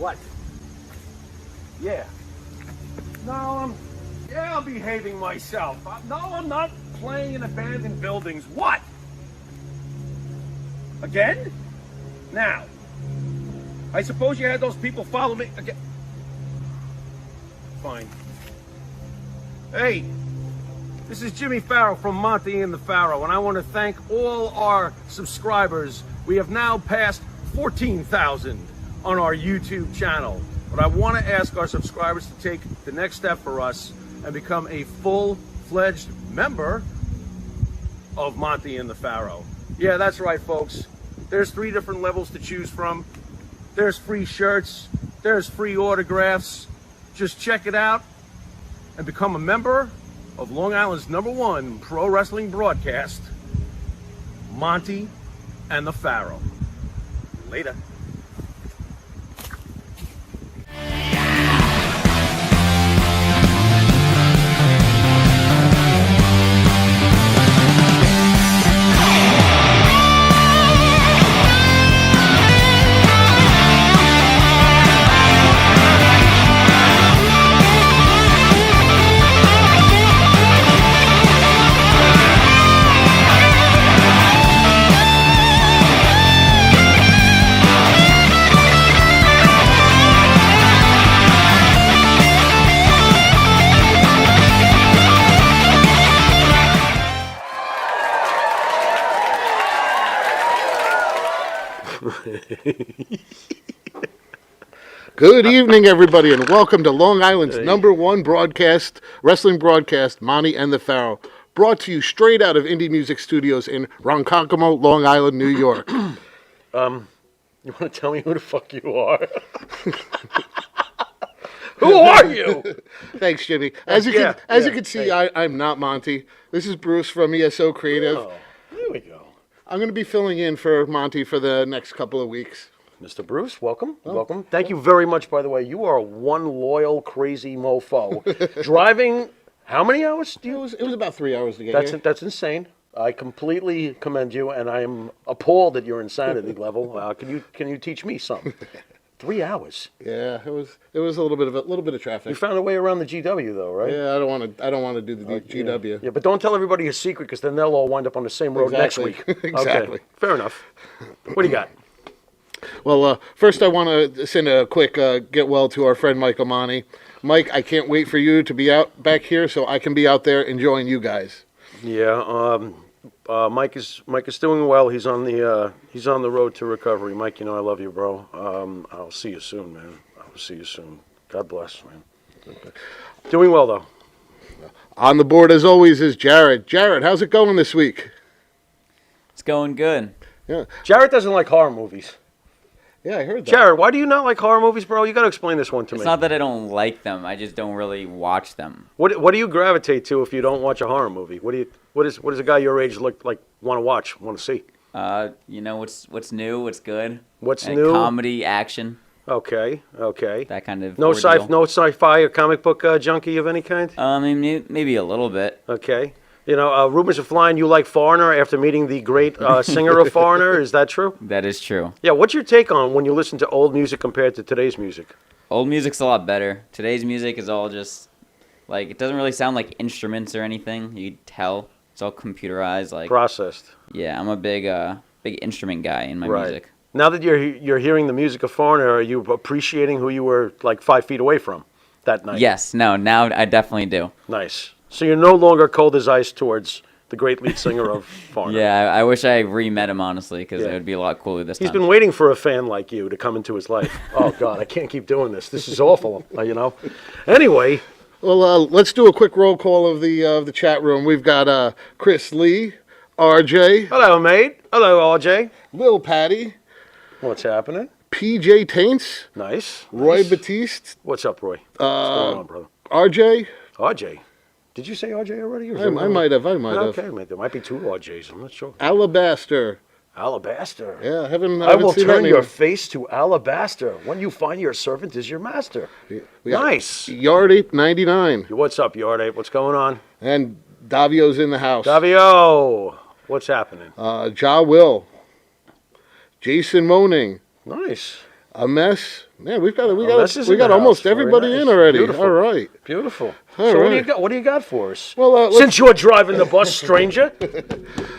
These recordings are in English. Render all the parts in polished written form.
What? Yeah. No, I'm behaving myself. No, I'm not playing in abandoned buildings. What? Again? Now, I suppose you had those people follow me again. Fine. Hey, this is Jimmy Pharaoh from Monte The Pharaoh, and I want to thank all our subscribers. We have now passed 14,000 on our YouTube channel. But I want to ask our subscribers to take the next step for us and become a full-fledged member of Monte The Pharaoh. Yeah, that's right, folks. There's 3 different levels to choose from. There's free shirts, there's free autographs. Just check it out and become a member of Long Island's #1 pro wrestling broadcast, Monte The Pharaoh. Later. Good evening, everybody, and welcome to Long Island's #1 broadcast, wrestling broadcast, Monte The Pharaoh, brought to you straight out of Indie Music Studios in Ronkonkoma, Long Island, New York. You want to tell me who the fuck you are? Who are you? Thanks, Jimmy. As you can see, I'm not Monte. This is Bruce from ESO Creative. Oh, there we go. I'm going to be filling in for Monte for the next couple of weeks. Mr. Bruce, welcome. Welcome. Thank you very much, by the way. You are one loyal, crazy mofo. Driving how many hours? It was about 3 hours to get here. That's insane. I completely commend you, and I am appalled at your insanity level. Can you teach me something? 3 hours. Yeah, it was a little bit of traffic. You found a way around the GW though, right? Yeah, I don't want to do the GW. Yeah, but don't tell everybody a secret, because then they'll all wind up on the same road next week. Exactly. Okay, fair enough. What do you got? Well, first I want to send a quick get well to our friend Mike Amani. Mike, I can't wait for you to be out back here so I can be out there enjoying you guys. Yeah, Mike is doing well. He's on the road to recovery. Mike, you know I love you, bro. I'll see you soon, man. I'll see you soon. God bless, man. Okay. Doing well though. On the board as always is Jared. Jared, how's it going this week? It's going good. Yeah. Jared doesn't like horror movies. Yeah, I heard that. Jared, why do you not like horror movies, bro? You got to explain this one to me. It's not that I don't like them. I just don't really watch them. What do you gravitate to if you don't watch a horror movie? What does a guy your age want to watch, want to see? You know what's new, what's good. What's new? Comedy, action. Okay. That kind of. No sci-fi or comic book junkie of any kind. I mean, maybe a little bit. Okay. You know, rumors are flying you like Foreigner after meeting the great singer of Foreigner. Is that true? That is true. Yeah, what's your take on when you listen to old music compared to today's music? Old music's a lot better. Today's music is all just, like, it doesn't really sound like instruments or anything. You can tell. It's all computerized. Like processed. Yeah, I'm a big instrument guy in my music. Now that you're hearing the music of Foreigner, are you appreciating who you were, like, 5 feet away from that night? Yes. No, now I definitely do. Nice. So you're no longer cold as ice towards the great lead singer of Foreigner. Yeah, I wish I re-met him, honestly, because it would be a lot cooler this time. He's been waiting for a fan like you to come into his life. Oh, God, I can't keep doing this. This is awful, you know. Anyway. Well, let's do a quick roll call of the chat room. We've got Chris Lee, RJ. Hello, mate. Hello, RJ. Lil Patty. What's happening? PJ Taints. Nice. Roy Batiste. What's up, Roy? What's going on, brother? RJ. RJ. Did you say RJ already? I might have. Okay, mate. There might be 2 RJs. I'm not sure. Alabaster. Alabaster. Yeah, I haven't will seen turn that your name. face to alabaster when you find your servant is your master. Nice. Yardape 99. What's up, Yardape? What's going on? And Davio's in the house. Davio. What's happening? Ja Will. Jason Moaning. Nice. A mess. Man, we got Mess is in got the almost house. Very everybody nice. in already. Beautiful. All right. Beautiful. All So right. what do you got for us? Well, Since you're driving the bus, stranger,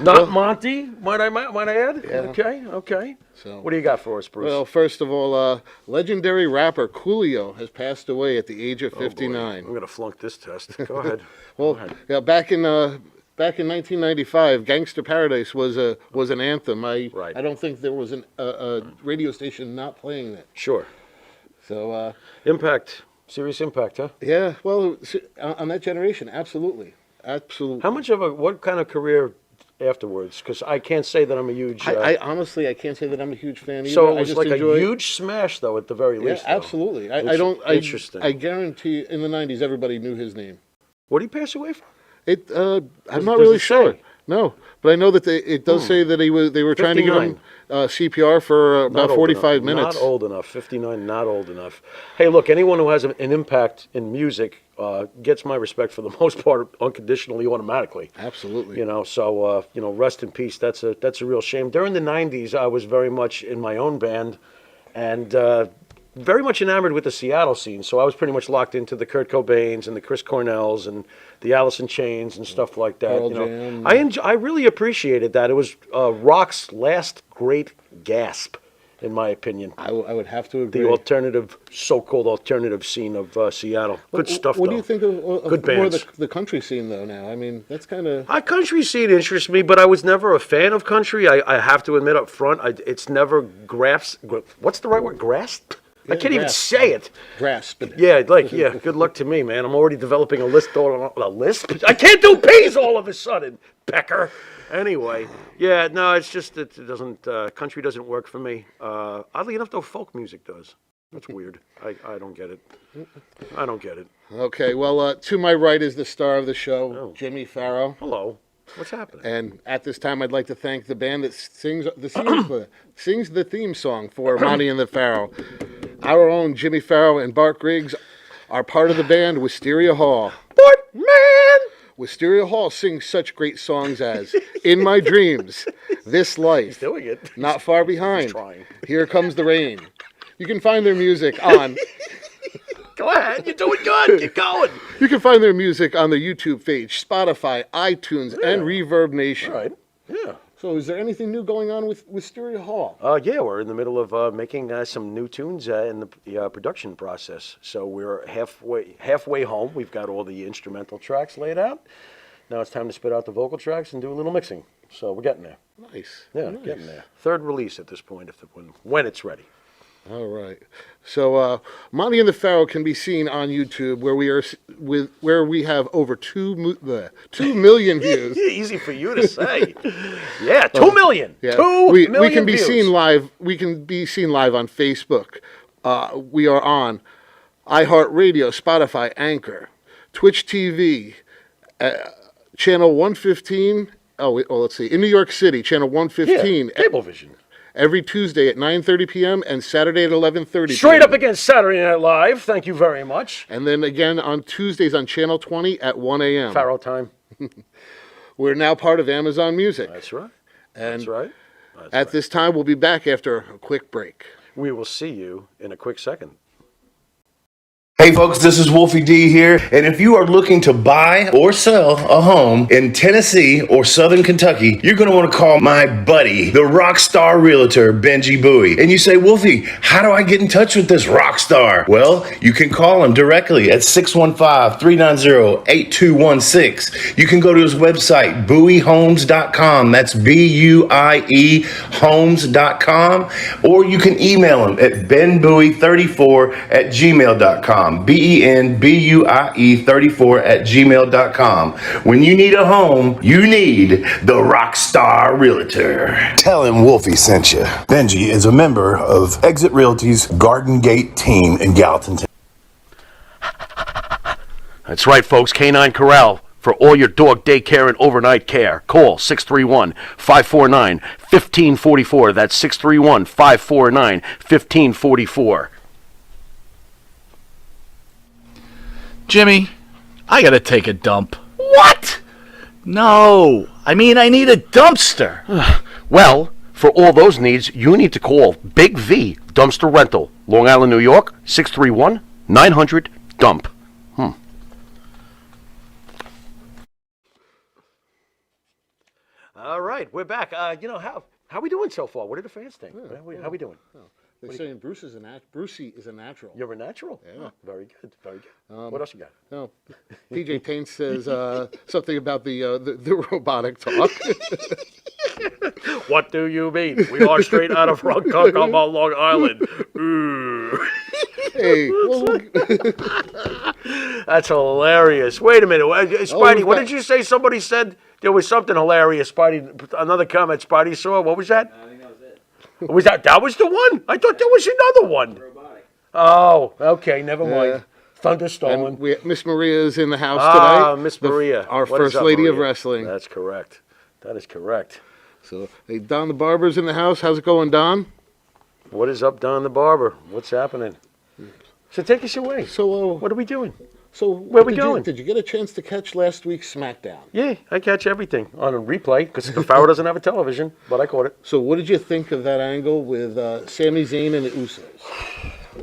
not Monty, might I add? Yeah. Okay. So, What do you got for us, Bruce? well, first of all, legendary rapper Coolio has passed away at the age of 59. I'm gonna flunk this test. Go ahead. Well, yeah, back in 1995, "Gangster Paradise" was an anthem. I don't think there was a radio station not playing that. Sure. So Impact. Serious impact, huh? yeah, well, on that generation, absolutely. What kind of career afterwards? Because I can't say that I'm a huge. I honestly, I can't say that I'm a huge fan either. So it I was just like enjoy a huge smash, though, at the very Yeah, least. though. absolutely. Interesting. I guarantee in the 90s everybody knew his name. What did he pass away from? I'm not does really it sure. say? No, but I know that it does say that they were trying to give him CPR for about 45 minutes. Not old enough. 59, not old enough. Hey, look, anyone who has an impact in music gets my respect for the most part unconditionally, automatically. Absolutely. So rest in peace. That's a real shame. During the 90s, I was very much in my own band and very much enamored with the Seattle scene. So I was pretty much locked into the Kurt Cobains and the Chris Cornells and the Alice in Chains and stuff like that. Pearl Jam. I really appreciated that. It was rock's last great gasp, in my opinion. I would have to agree. The so-called alternative scene of Seattle. Good stuff, What though. do you think of Good more bands. the country scene, though, now? I mean, that's kind of... Country scene interests me, but I was never a fan of country. I have to admit up front, it's never what's the right word? Grasped? I can't even grasp. say it. Grasp. Yeah, good luck to me, man. I'm already developing a lisp? I can't do P's all of a sudden, Becker. Anyway, yeah, no, it's just that it doesn't, country doesn't work for me. Oddly enough, though, folk music does. That's weird. I don't get it. I don't get it. Okay, well, to my right is the star of the show, Jimmy Pharaoh. Hello. What's happening? And at this time, I'd like to thank the band that sings the theme song for Monte and the Pharaoh. Our own Jimmy Pharaoh and Bart Griggs are part of the band Wisteria Hall. Bart, man! Wisteria Hall sings such great songs as "In My Dreams," "This Life," He's doing it. "Not Far Behind," He's trying. "Here Comes the Rain." You can find their music on... Go ahead. You're doing good. Keep going. You can find their music on the YouTube page, Spotify, iTunes, and Reverb Nation. All right. Yeah. So is there anything new going on with Wisteria Hall? Yeah, we're in the middle of making some new tunes in the production process. So we're halfway home. We've got all the instrumental tracks laid out. Now it's time to spit out the vocal tracks and do a little mixing. So we're getting there. Nice. Yeah, nice. getting there. Third release at this point, when it's ready. All right. So Monte and the Pharaoh can be seen on YouTube, where we have over 2 million views. Easy for you to say. Yeah, 2 million. Yeah. 2 million we can be views. seen live. We can be seen live on Facebook. We are on iHeartRadio, Spotify, Anchor, Twitch TV, channel 115. Let's see. In New York City, channel 115. Yeah, Cablevision. Every Tuesday at 9:30 p.m. and Saturday at 11:30 p.m. Straight up against Saturday Night Live. Thank you very much. And then again on Tuesdays on Channel 20 at 1 a.m. Pharaoh time. We're now part of Amazon Music. That's right. And That's right. at this time, we'll be back after a quick break. We will see you in a quick second. Hey folks, this is Wolfie D here, and if you are looking to buy or sell a home in Tennessee or Southern Kentucky, you're going to want to call my buddy, the rock star realtor, Benji Bowie. And you say, Wolfie, how do I get in touch with this rock star? Well, you can call him directly at 615-390-8216. You can go to his website, BowieHomes.com. That's B-U-I-E Homes.com. Or you can email him at benbowie34@gmail.com. BENBUIE34@gmail.com. When you need a home, you need the Rockstar Realtor. Tell him Wolfie sent you. Benji is a member of Exit Realty's Garden Gate team in Gallatin. That's right, folks. Canine Corral for all your dog daycare and overnight care. Call 631-549-1544. That's 631-549-1544. Jimmy, I gotta take a dump. What? No, I mean I need a dumpster. Well, For all those needs, you need to call Big V Dumpster Rental, Long Island, New York, 631-900-DUMP. All right, we're back. How we doing so far? What did the fans think? How we doing? They're saying Brucey is a natural. You're a natural? Yeah. Oh, very good, very good. What else you got? No, PJ Payne says something about the robotic talk. What do you mean? We are straight out of Ronkonkoma, Long Island. Ooh. Hey, That's hilarious. Wait a minute. Spidey, what did you say? Somebody said there was something hilarious. Spidey, another comment Spidey saw. What was that? I think that was it. That was the one? I thought there was another one. Robotic. Oh, okay. Never mind. Thunderstorm. and Miss Maria is in the house today. Miss Maria. Our What is first up, lady of Maria? wrestling. That's correct. That is correct. So, hey, Don the Barber's in the house. How's it going, Don? What is up, Don the Barber? What's happening? So take us away. So, What are we doing? so where we did going? Did you get a chance to catch last week's SmackDown? Yeah, I catch everything on a replay because the Pharaoh doesn't have a television, but I caught it. So, what did you think of that angle with Sami Zayn and the Usos?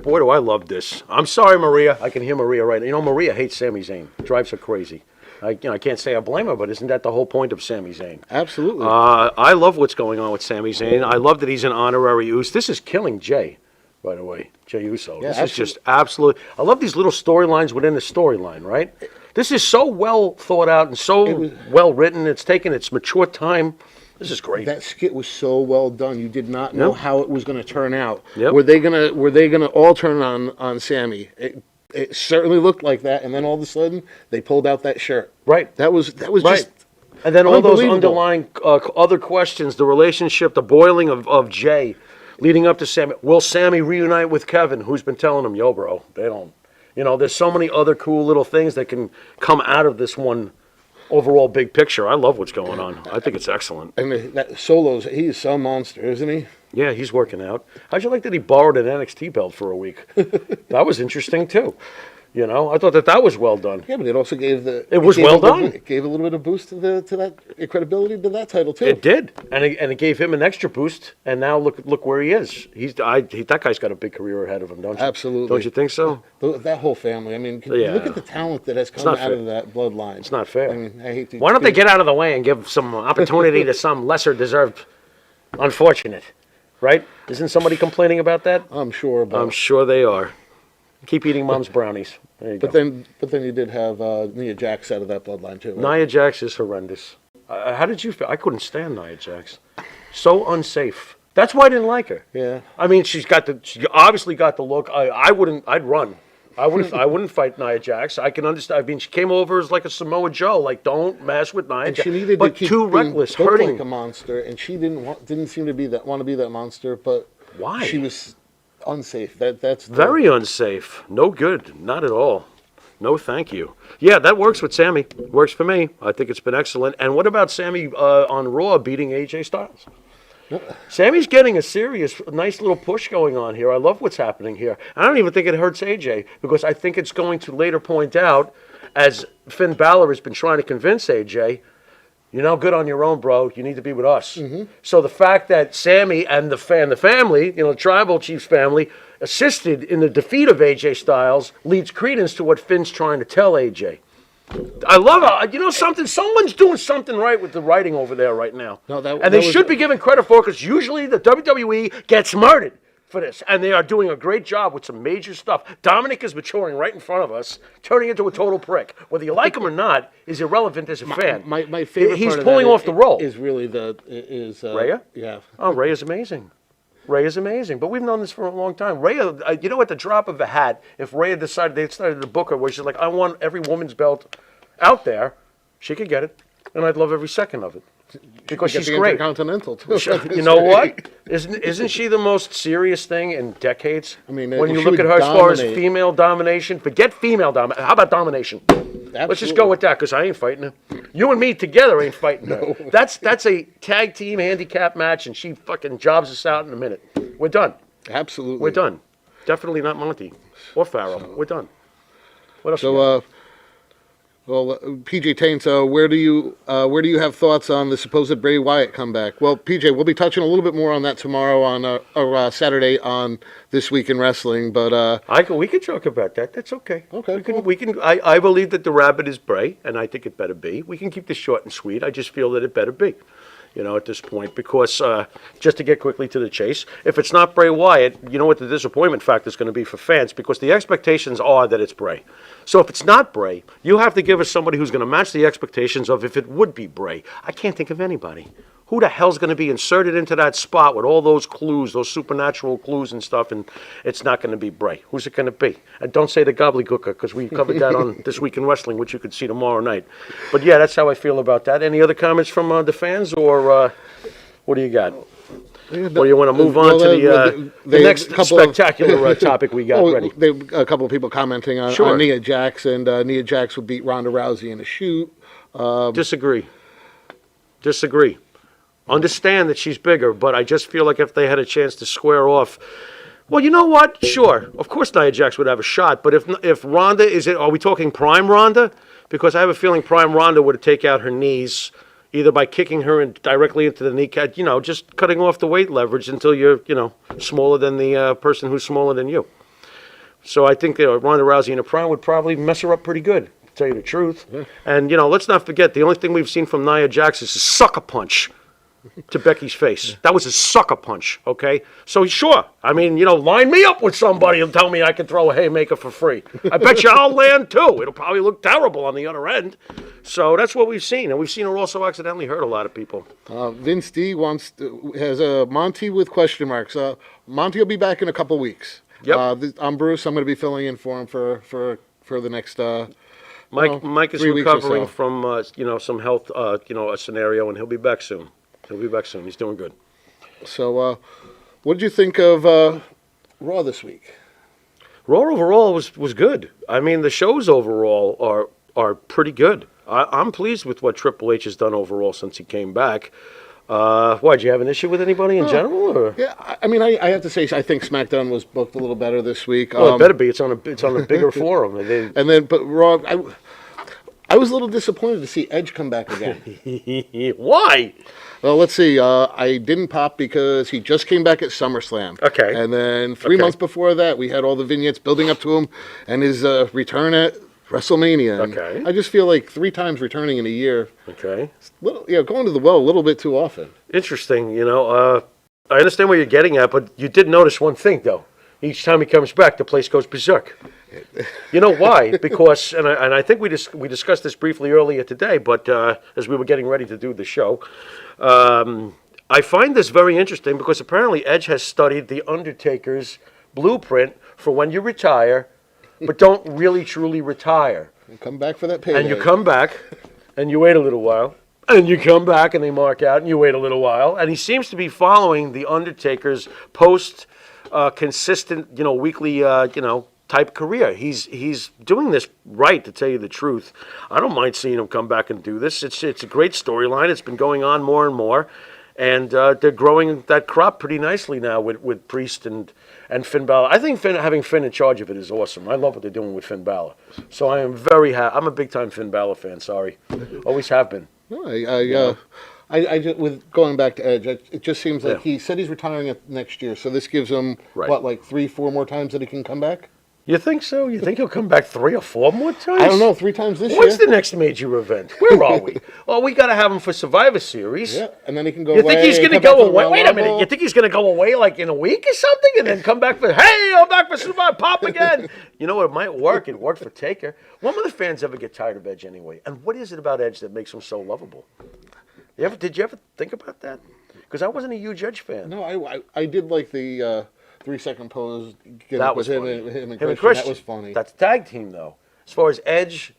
Boy, do I love this. I'm sorry, Maria. I can hear Maria right now. You know, Maria hates Sami Zayn. Drives her crazy. I can't say I blame her, but isn't that the whole point of Sami Zayn? Absolutely. I love what's going on with Sami Zayn. I love that he's an honorary Uso. This is killing Jay, by the way, Jay Uso. Yeah, This is just absolute. I love these little storylines within the storyline, right? This is so well thought out and so well written. It's taken its mature time. This is great. That skit was so well done. You did not know how it was going to turn out. Yep. Were they gonna all turn on Sammy? It certainly looked like that, and then all of a sudden they pulled out that shirt. Right. That was Right. just And then all those unbelievable. underlying other questions, the relationship, the boiling of Jay leading up to Sammy. Will Sammy reunite with Kevin, who's been telling him, yo, bro, they don't. You know, there's so many other cool little things that can come out of this one overall big picture. I love what's going on. I think it's excellent. And that Solo's, he is some monster, isn't he? Yeah, he's working out. How'd you like that he borrowed an NXT belt for a week? That was interesting, too. You know, I thought that was well done. Yeah, but it also gave the. It was well done. It gave a little bit of boost to that credibility to that title too. It did, and it gave him an extra boost. And now look where he is. That guy's got a big career ahead of him, don't you? Absolutely. Don't you think so? That whole family. I mean, look at the talent that has come not out fair. of that bloodline. It's not fair. I mean, I hate to. Why don't they get out of the way and give some opportunity to some lesser deserved unfortunate, right? Isn't somebody complaining about that? I'm sure, but I'm sure they are. Keep eating mom's brownies. There you go. but then you did have Nia Jax out of that bloodline too. Right? Nia Jax is horrendous. How did you feel? I couldn't stand Nia Jax. So unsafe. That's why I didn't like her. Yeah. I mean, she obviously got the look. I'd run. I wouldn't fight Nia Jax. I can understand. I mean, she came over as like a Samoa Joe. Like, don't mess with Nia And Jax. she needed but to keep too being reckless, booked hurting. like a monster, and she didn't seem to want to be that monster. But Why? She was unsafe. That's Very unsafe. No good. Not at all. No, thank you. Yeah, that works with Sammy. Works for me. I think it's been excellent. And what about Sammy on Raw beating AJ Styles? Sammy's getting a serious, nice little push going on here. I love what's happening here. I don't even think it hurts AJ because I think it's going to later point out, as Finn Balor has been trying to convince AJ, you're no good on your own, bro. You need to be with us. Mm-hmm. So the fact that Sammy and the family, the Tribal Chiefs family, assisted in the defeat of AJ Styles leads credence to what Finn's trying to tell AJ. I love it. Something. Someone's doing something right with the writing over there right now. And they should be given credit for it because usually the WWE gets murdered for this. And they are doing a great job with some major stuff. Dominic is maturing right in front of us, turning into a total prick. Whether you like him or not is irrelevant as a fan. My favorite He's part of pulling that off the role. Is really Rhea? Yeah. Oh, Ray is amazing. Ray is amazing. But we've known this for a long time. Rhea, at the drop of a hat, if Rhea decided they started to book her where she's like, I want every woman's belt out there, she could get it. And I'd love every second of it. Because she's great. Intercontinental too. You know what? Isn't she the most serious thing in decades? I mean, when you she look at would her as far as dominate. female domination, forget female domination. How about domination? Let's just go with that because I ain't fighting her. You and me together ain't fighting her. That's a tag team handicap match, and she fucking jobs us out in a minute. We're done. Absolutely. We're done. Definitely not Monty or Pharaoh. We're done. What else? So, Well, PJ Taint, where do you have thoughts on the supposed Bray Wyatt comeback? Well, PJ, we'll be touching a little bit more on that tomorrow on or Saturday on This Week in Wrestling. But we can talk about that. That's okay. Okay, We can. cool. We can. I believe that the rabbit is Bray, and I think it better be. We can keep this short and sweet. I just feel that it better be. At this point, because just to get quickly to the chase, if it's not Bray Wyatt, you know what the disappointment factor is going to be for fans, because the expectations are that it's Bray. So if it's not Bray, you have to give us somebody who's going to match the expectations of if it would be Bray. I can't think of anybody. Who the hell's going to be inserted into that spot with all those clues, those supernatural clues and stuff, and it's not going to be Bray? Who's it going to be? And don't say the gobbledygooker, because we covered that on This Week in Wrestling, which you could see tomorrow night. But yeah, that's how I feel about that. Any other comments from the fans, or what do you got? Or you want to move on to the next spectacular topic we got ready? A couple of people commenting on, Sure. on Nia Jax, and Nia Jax would beat Ronda Rousey in a shoot. Disagree. Understand that she's bigger, but I just feel like if they had a chance to square off, well, you know what? Sure, of course Nia Jax would have a shot, but if Ronda are we talking prime Ronda? Because I have a feeling prime Ronda would take out her knees either by kicking her directly into the kneecap, just cutting off the weight leverage until you're, smaller than the person who's smaller than you. So I think Ronda Rousey in a prime would probably mess her up pretty good, to tell you the truth. Yeah. And, let's not forget, the only thing we've seen from Nia Jax is a sucker punch to Becky's face. That was a sucker punch, okay? So sure, line me up with somebody and tell me I can throw a haymaker for free. I bet you I'll land too. It'll probably look terrible on the other end. So that's what we've seen, and we've seen her also accidentally hurt a lot of people. Vince D has a Monty with question marks. Monty will be back in a couple weeks. Yep. I'm Bruce. I'm going to be filling in for him for the next. Mike is 3 weeks or recovering so. from some health a scenario, and he'll be back soon. He's doing good. So, what did you think of Raw this week? Raw overall was good. I mean, the shows overall are pretty good. I'm pleased with what Triple H has done overall since he came back. Why, do you have an issue with anybody in general? Or? Yeah, I have to say, I think SmackDown was booked a little better this week. Well, it better be. It's on a bigger forum. But Raw, I was a little disappointed to see Edge come back again. Why? Well, let's see. I didn't pop because he just came back at SummerSlam. Okay. And then 3 months before that, we had all the vignettes building up to him and his return at WrestleMania. And okay. I just feel like 3 times returning in a year. Okay. Going to the well a little bit too often. Interesting. I understand what you're getting at, but you did notice one thing, though. Each time he comes back, the place goes berserk. You know why? Because, and I think we discussed this briefly earlier today, but as we were getting ready to do the show, I find this very interesting because apparently Edge has studied The Undertaker's blueprint for when you retire, but don't really truly retire. You come back for that payday. And you come back, and you wait a little while, and you come back, and they mark out, and you wait a little while, and he seems to be following The Undertaker's consistent, weekly, type career. He's doing this right, to tell you the truth. I don't mind seeing him come back and do this. It's a great storyline. It's been going on more and more, and they're growing that crop pretty nicely now with Priest and Finn Balor. I think having Finn in charge of it is awesome. I love what they're doing with Finn Balor. So I am very happy. I'm a big time Finn Balor fan. Sorry, always have been. No, I just, with going back to Edge, it just seems like he said he's retiring next year. So this gives him like 3-4 more times that he can come back. You think so? You think he'll come back 3 or 4 more times? I don't know. 3 times this year. What's the next major event? Where are we? Well, we got to have him for Survivor Series. Yeah, and then he can go You away. think he's going to go away? Wait a minute. You think he's going to go away like in a week or something and then come back for, hey, I'm back for Survivor, pop again? You know what? It might work. It worked for Taker. When will the fans ever get tired of Edge anyway? And what is it about Edge that makes him so lovable? Did you ever think about that? Because I wasn't a huge Edge fan. No, I did like the 3-second pose. That was him funny. and Him and Christian. That was funny. That's tag team, though. As far as Edge,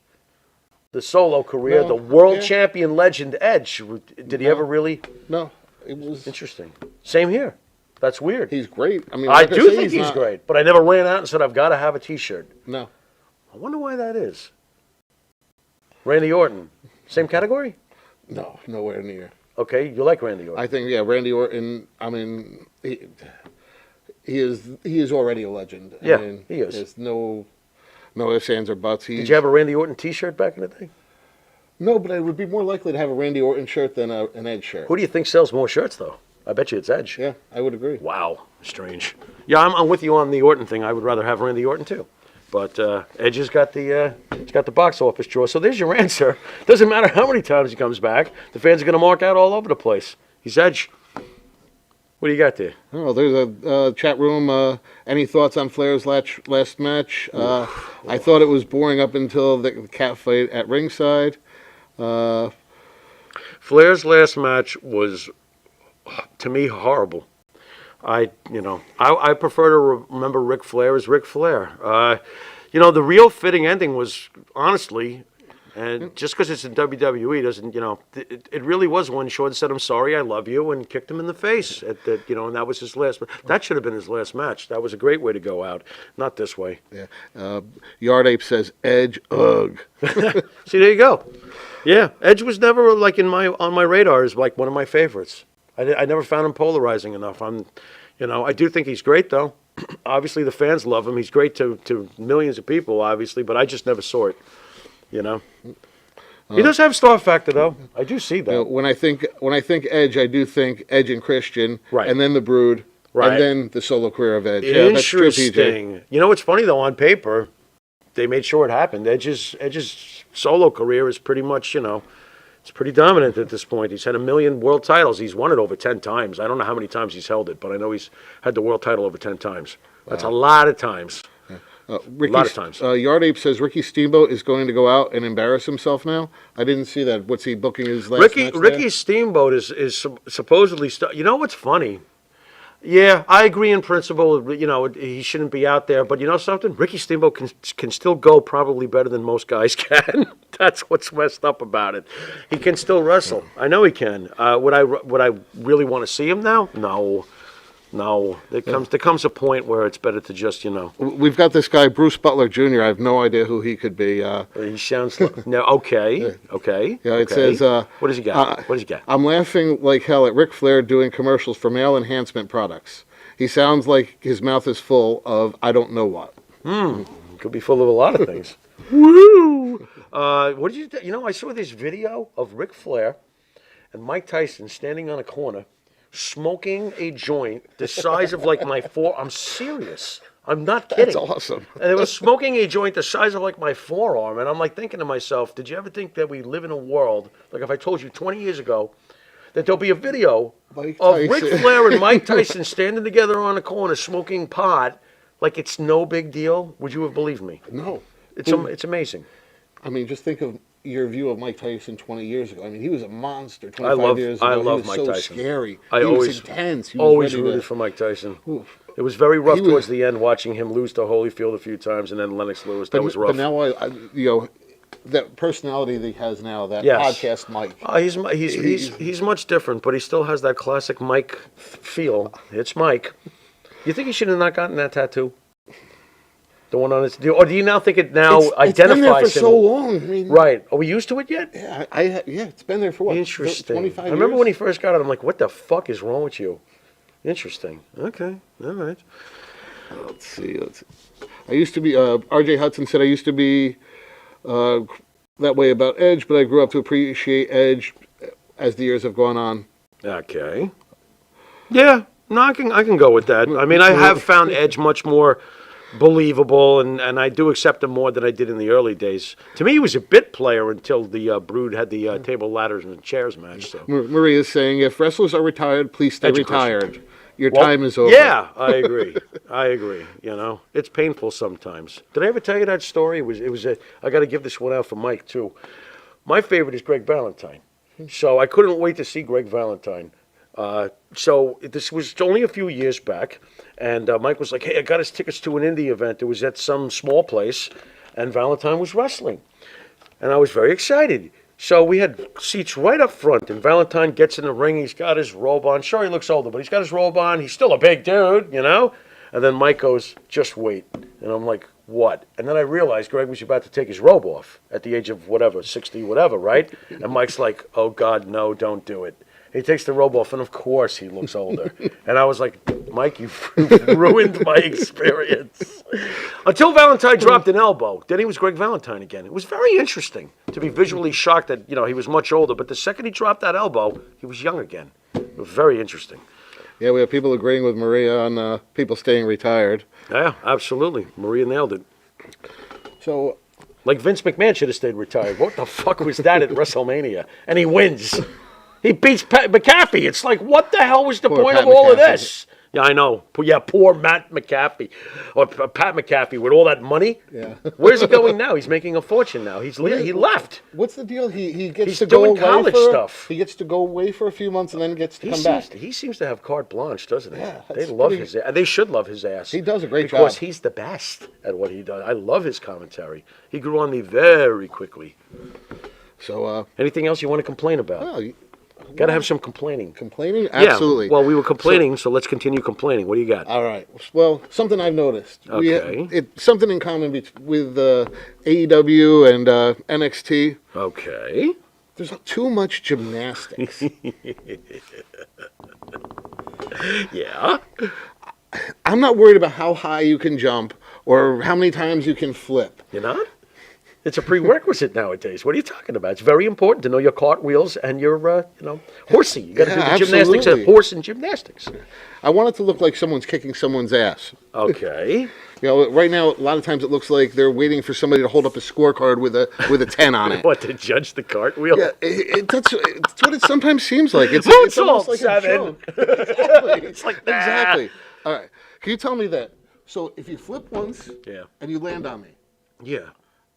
the solo career, the world champion legend Edge, did he ever really? No, it was interesting. Same here. That's weird. He's great. I mean, I do think he's great, but I never ran out and said I've got to have a T-shirt. No. I wonder why that is. Randy Orton, same category? No, nowhere near. Okay, you like Randy Orton? I think Randy Orton. I mean, he is already a legend. Yeah, I mean, he is. There's no. No ifs, ands, or buts. Did you have a Randy Orton T-shirt back in the day? No, but I would be more likely to have a Randy Orton shirt than an Edge shirt. Who do you think sells more shirts, though? I bet you it's Edge. Yeah, I would agree. Wow, strange. Yeah, I'm with you on the Orton thing. I would rather have Randy Orton too, but Edge has got the box office draw. So there's your answer. Doesn't matter how many times he comes back, the fans are going to mark out all over the place. He's Edge. What do you got there? Oh, there's a chat room. Any thoughts on Flair's last match? I thought it was boring up until the cat fight at ringside. Flair's last match was, to me, horrible. I prefer to remember Ric Flair as Ric Flair. The real fitting ending was, honestly, and just because it's in WWE doesn't, it really was when Shawn said, "I'm sorry, I love you," and kicked him in the face. And that was his last. That should have been his last match. That was a great way to go out, not this way. Yeah. Yard Ape says Edge. Ugh. See, there you go. Yeah, Edge was never on my radar as like one of my favorites. I never found him polarizing enough. I do think he's great though. Obviously, the fans love him. He's great to millions of people, obviously, but I just never saw it. He does have star factor though. I do see that. When I think Edge, I do think Edge and Christian, right, and then the Brood, right, and then the solo career of Edge. Interesting. Yeah, that's true, PJ. It's funny though. On paper, they made sure it happened. Edge's solo career is pretty much, it's pretty dominant at this point. He's had 1 million world titles. He's won it over 10 times. I don't know how many times he's held it, but I know he's had the world title over 10 times. That's a lot of times. A lot of times. Yard Ape says Ricky Steamboat is going to go out and embarrass himself now. I didn't see that. What's he booking his last match Ricky Steamboat is supposedly... You know what's funny? Yeah, I agree in principle. He shouldn't be out there. But you know something? Ricky Steamboat can still go probably better than most guys can. That's what's messed up about it. He can still wrestle. I know he can. Would I really want to see him now? No. There comes a point where it's better to just, We've got this guy, Bruce Butler Jr. I have no idea who he could be. He sounds like... No, okay. Yeah, it says... what does he got? What does he got? I'm laughing like hell at Ric Flair doing commercials for male enhancement products. He sounds like his mouth is full of I don't know what. Could be full of a lot of things. Woo! What did you... I saw this video of Ric Flair and Mike Tyson standing on a corner smoking a joint the size of like my I'm serious. I'm not kidding. That's awesome. And they were smoking a joint the size of like my forearm. And I'm like thinking to myself, did you ever think that we live in a world, like if I told you 20 years ago, that there'll be a video of Ric Flair and Mike Tyson standing together on a corner smoking pot like it's no big deal? Would you have believed me? No. It's amazing. I mean, just think of your view of Mike Tyson 20 years ago. I mean, he was a monster 25 years ago. I love he was Mike so Tyson. Scary. He was intense. He was always rooted for Mike Tyson. Oof. It was very rough towards the end, watching him lose to Holyfield a few times, and then Lennox Lewis. That was rough. But now, that personality that he has now, that podcast Mike. He's much different, but he still has that classic Mike feel. It's Mike. You think he should have not gotten that tattoo? The one on his, or do you now think it now identifies it's been there for him? So long. I mean, right. Are we used to it yet? Yeah, it's been there for what? Interesting. 25 years? I remember when he first got it, I'm like, what the fuck is wrong with you? Interesting. Okay. All right. Let's see. I used to be, R.J. Hudson said I used to be that way about Edge, but I grew up to appreciate Edge as the years have gone on. Okay. Yeah. No, I can go with that. I mean, I have found Edge much more believable, and I do accept him more than I did in the early days. To me, he was a bit player until the Brood had the table, ladders, and chairs match. So. Maria is saying, if wrestlers are retired, please stay retired. Your time is over. Yeah, I agree. It's painful sometimes. Did I ever tell you that story? I got to give this one out for Mike, too. My favorite is Greg Valentine. So I couldn't wait to see Greg Valentine. So this was only a few years back, and Mike was like, hey, I got us tickets to an indie event. It was at some small place, and Valentine was wrestling. And I was very excited. So we had seats right up front, and Valentine gets in the ring. He's got his robe on. Sure, he looks older, but he's got his robe on. He's still a big dude, And then Mike goes, just wait. And I'm like, what? And then I realized Greg was about to take his robe off at the age of 60, whatever, right? And Mike's like, oh, God, no, don't do it. He takes the robe off, and of course he looks older. And I was like, Mike, you've ruined my experience. Until Valentine dropped an elbow. Then he was Greg Valentine again. It was very interesting to be visually shocked that, he was much older. But the second he dropped that elbow, he was young again. It was very interesting. Yeah, we have people agreeing with Maria on people staying retired. Yeah, absolutely. Maria nailed it. So, Like Vince McMahon should have stayed retired. What the fuck was that at WrestleMania? And he wins. He beats Pat McAfee. It's like, what the hell was the point Pat of all of McAfee. this? Yeah, I know. Yeah, poor Matt McAfee. Or Pat McAfee with all that money. Yeah. Where's he going now? He's making a fortune now. He left. what's the deal? He gets He's to go doing away college for, stuff. He gets to go away for a few months and then gets to He come seems, back. he seems to have carte blanche, doesn't he? Yeah, They that's love pretty- his ass. They should love his ass. He does a great job. Because he's the best at what he does. I love his commentary. He grew on me very quickly. So, Anything else you want to complain about? well, Got to have some complaining. complaining? Absolutely. Yeah, well, we were complaining, so let's continue complaining. What do you got? All right. Well, something I've noticed. Okay. It's something in common with AEW and NXT. Okay. There's too much gymnastics. Yeah. I'm not worried about how high you can jump or how many times you can flip. You're not? It's a prerequisite nowadays. What are you talking about? It's very important to know your cartwheels and your, horsey. You got to Yeah, do the gymnastics absolutely. of horse and gymnastics. I want it to look like someone's kicking someone's ass. Okay. Right now, a lot of times it looks like they're waiting for somebody to hold up a scorecard with a 10 on it. What, to judge the cartwheel? Yeah, that's what it sometimes seems like. It's Moonsault, almost like a 7. joke. Exactly. It's like, Exactly. All right. Can you tell me that? So if you flip once Yeah. and you land on me, Yeah.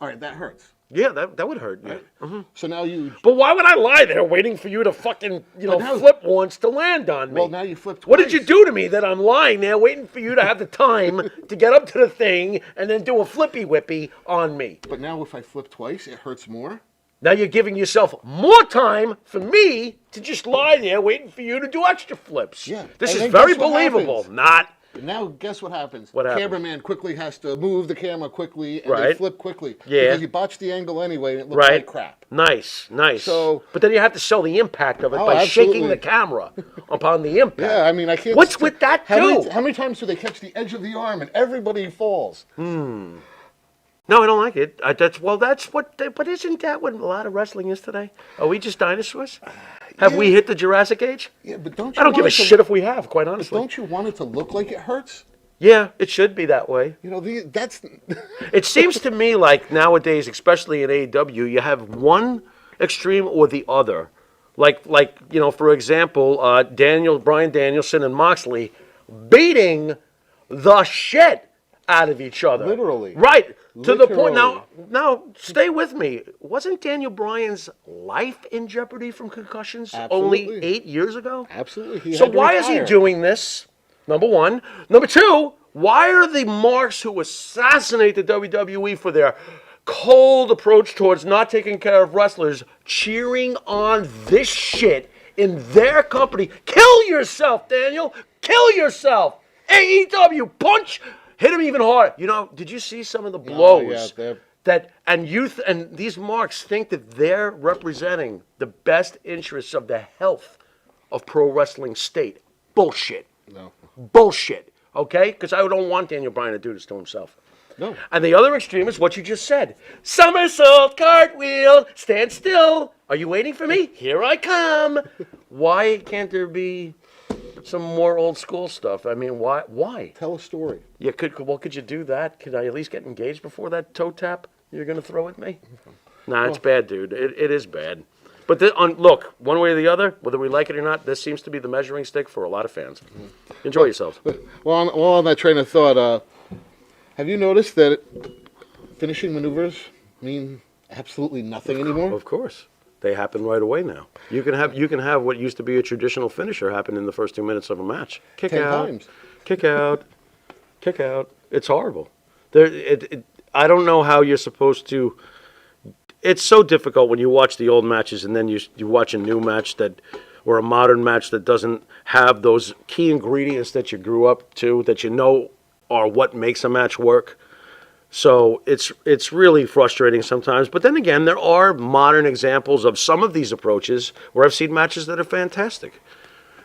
all right, that hurts. Yeah, that would hurt. Yeah. So now you, But why would I lie there waiting for you to fucking, now- flip once to land on me? well, now you flipped twice. What did you do to me that I'm lying there waiting for you to have the time to get up to the thing and then do a flippy whippy on me? But now if I flip twice, it hurts more? Now you're giving yourself more time for me to just lie there waiting for you to do extra flips. Yeah. This And is then very guess what believable. happens? Not. Now, guess what happens? What happens? Cameraman quickly has to move the camera quickly and they Right. flip quickly. Yeah. Because he botched the angle anyway and it looks Right. like crap. Nice. So- but then you have to sell the impact of it Oh, by shaking absolutely. the camera upon the impact. Yeah, I mean, I can't. What's with that too? How many times do they catch the edge of the arm and everybody falls? No, I don't like it. That's what. But isn't that what a lot of wrestling is today? Are we just dinosaurs? Have we hit the Jurassic age? Yeah, but don't you? I don't give a want it to- shit if we have. Quite honestly. Don't you want it to look like it hurts? Yeah, it should be that way. That's. It seems to me like nowadays, especially in AEW, you have one extreme or the other. Like for example, Bryan Danielson and Moxley beating the shit out of each other. Literally. Right. To the point. Literally. Now, stay with me. Wasn't Daniel Bryan's life in jeopardy from concussions only Absolutely. 8 years ago? Absolutely. He So had to why is he retire. doing this? Number one. Number two, why are the marks who assassinate the WWE for their cold approach towards not taking care of wrestlers cheering on this shit in their company? Kill yourself, Daniel. Kill yourself. AEW, punch. Hit him even harder. Did you see some of the blows? they're- And these marks think that they're representing the best interests of the health of pro wrestling state. Bullshit. No. Bullshit. Okay? Because I don't want Daniel Bryan to do this to himself. No. And the other extreme is what you just said. Somersault, cartwheel, stand still. Are you waiting for me? Here I come. Why can't there be some more old school stuff? I mean, why? Tell a story. Yeah, could you do that? Could I at least get engaged before that toe tap you're going to throw at me? Nah, it's bad, dude. It is bad. But look, one way or the other, whether we like it or not, this seems to be the measuring stick for a lot of fans. Enjoy yourselves. Well, on that train of thought, have you noticed that finishing maneuvers mean absolutely nothing anymore? Of course. They happen right away now. You can have what used to be a traditional finisher happen in the first 2 minutes of a match. Kick 10 out, times. kick out, kick out. It's horrible. I don't know how you're supposed to. It's so difficult when you watch the old matches and then you watch a new match or a modern match that doesn't have those key ingredients that you grew up to, that you know are what makes a match work. So it's really frustrating sometimes. But then again, there are modern examples of some of these approaches where I've seen matches that are fantastic.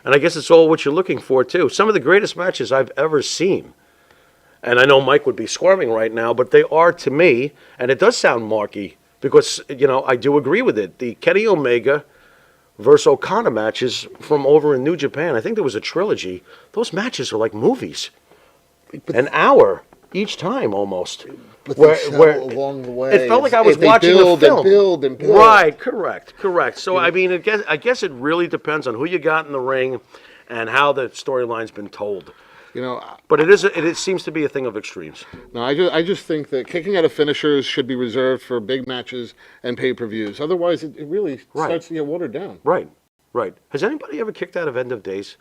And I guess it's all what you're looking for, too. Some of the greatest matches I've ever seen And I know Mike would be squirming right now, but they are to me, and it does sound marky, because, I do agree with it. The Kenny Omega versus O'Connor matches from over in New Japan, I think there was a trilogy. Those matches are like movies. An hour each time, almost. But they sell along the way. It felt like I was watching a film. And build and build. Right, correct. So, I mean, I guess it really depends on who you got in the ring and how the storyline's been told. But it seems to be a thing of extremes. No, I just think that kicking out of finishers should be reserved for big matches and pay-per-views. Otherwise, it really starts to get watered down. Right. Has anybody ever kicked out of End of Days?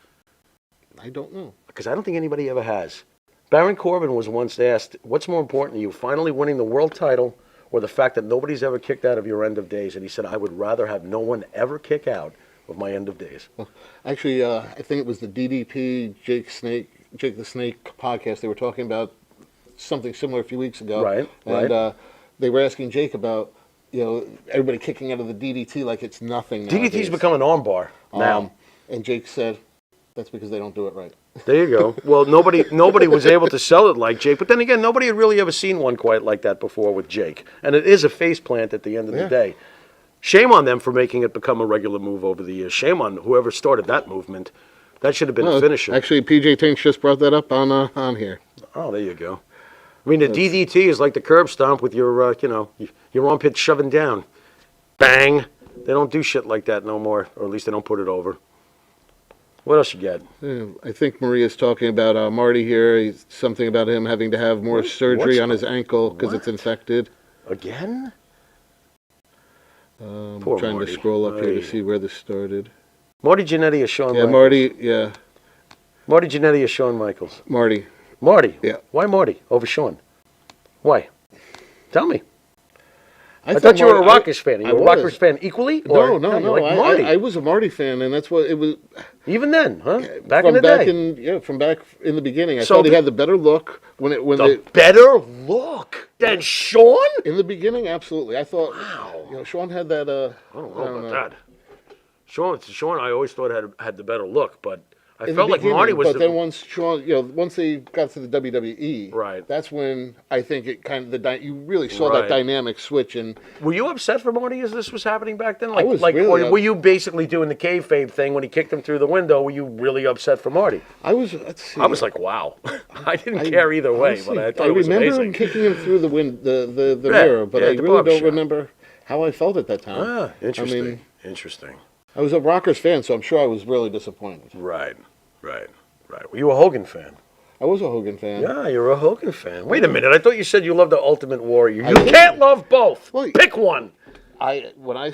I don't know. Because I don't think anybody ever has. Baron Corbin was once asked, what's more important to you, finally winning the world title or the fact that nobody's ever kicked out of your End of Days? And he said, I would rather have no one ever kick out of my End of Days. Well, actually, I think it was the DDP Jake the Snake podcast. They were talking about something similar a few weeks ago. Right. They were asking Jake about, everybody kicking out of the DDT like it's nothing nowadays. DDT's become an armbar now. And Jake said, that's because they don't do it right. There you go. Well, nobody was able to sell it like Jake. But then again, nobody had really ever seen one quite like that before with Jake. And it is a faceplant at the end of the day. Shame on them for making it become a regular move over the years. Shame on whoever started that movement. That should have been a finisher. Actually, PJ Tinks just brought that up on here. Oh, there you go. I mean, the DDT is like the curb stomp with your, your armpit shoving down. Bang. They don't do shit like that no more, or at least they don't put it over. What else you got? I think Maria's talking about Marty here. Something about him having to have more surgery on his ankle because it's infected. Again? I'm Poor trying Marty. to scroll up here to see where this started. Marty Jannetty or Shawn Michaels? Marty Jannetty or Shawn Michaels? Marty. Yeah. Why Marty over Shawn? Why? Tell me. I thought you were a Rockers fan. Are you a Rockers fan equally? No. Like Marty. I was a Marty fan, and that's what it was. Even then, huh? Back in the day. From back in the beginning, I thought he had the better look better look than Shawn. In the beginning, absolutely. I thought, Shawn had that. I don't know about that. Shawn, I always thought had the better look, but I felt like Marty was. But then once Shawn, once they got to the WWE, right? That's when I think it kind of you really saw that dynamic switch. And were you upset for Marty as this was happening back then? I was really or were you basically doing the kayfabe thing when he kicked him through the window? Were you really upset for Marty? I was. Let's see. I was like, wow. I didn't care either way, honestly, but I thought it was amazing. I remember amazing. Kicking him through the mirror, but I really don't remember how I felt at that time. Ah, interesting. I mean, interesting. I was a Rockers fan, so I'm sure I was really disappointed. Right. Were you a Hogan fan? I was a Hogan fan. Yeah, you're a Hogan fan. Wait a minute. I thought you said you loved the Ultimate Warrior. You can't love both. Well, pick one. When I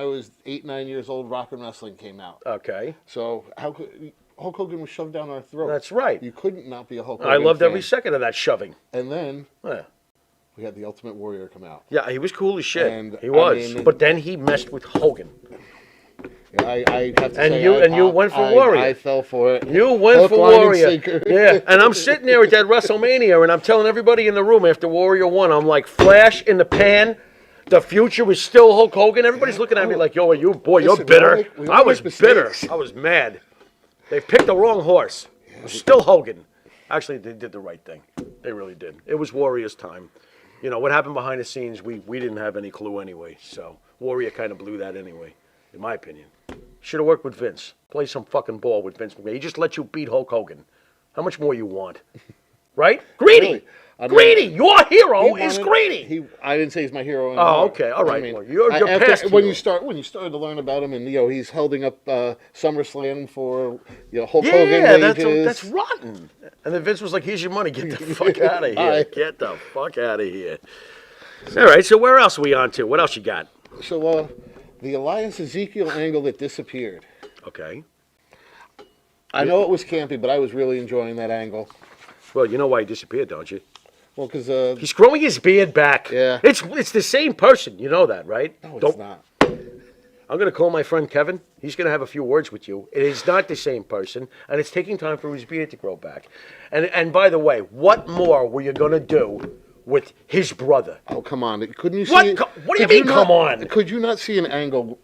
was 8, 9 years old, Rock and Wrestling came out. Okay. So Hulk Hogan was shoved down our throat. That's right. You couldn't not be a Hulk Hogan I loved fan. every second of that shoving. And then we had the Ultimate Warrior come out. Yeah, he was cool as shit. And, he was. But then he messed with Hogan. I have to say, you went for Warrior. I fell for it. You went for Warrior. Yeah, and I'm sitting there at that WrestleMania, and I'm telling everybody in the room after Warrior won, I'm like, flash in the pan. The future was still Hulk Hogan. Everybody's looking at me like, yo, you're bitter. I was bitter. I was mad. They picked the wrong horse. It was still Hogan. Actually, they did the right thing. They really did. It was Warrior's time. What happened behind the scenes, we didn't have any clue anyway. So Warrior kind of blew that anyway, in my opinion. Should have worked with Vince. Play some fucking ball with Vince McMahon. He just let you beat Hulk Hogan. How much more you want? Right? Greedy! Really? Greedy! Your hero is Greedy! I didn't say he's my hero anymore. Oh, okay. All right. Well, you're past when you started to learn about him, and he's holding up SummerSlam for Hulk Hogan wages. That's rotten. And then Vince was like, "Here's your money. Get the fuck out of here. Get the fuck out of here." All right. So where else are we on to? What else you got? So the Elias Ezekiel angle that disappeared. Okay. I know it was campy, but I was really enjoying that angle. Well, you know why he disappeared, don't you? Well, because he's growing his beard back. Yeah. It's the same person. You know that, right? No, it's not. I'm going to call my friend Kevin. He's going to have a few words with you. It is not the same person, and it's taking time for his beard to grow back. And by the way, what more were you going to do with his brother? Oh, come on. Couldn't you see... What do you mean, come on? Could you not see an angle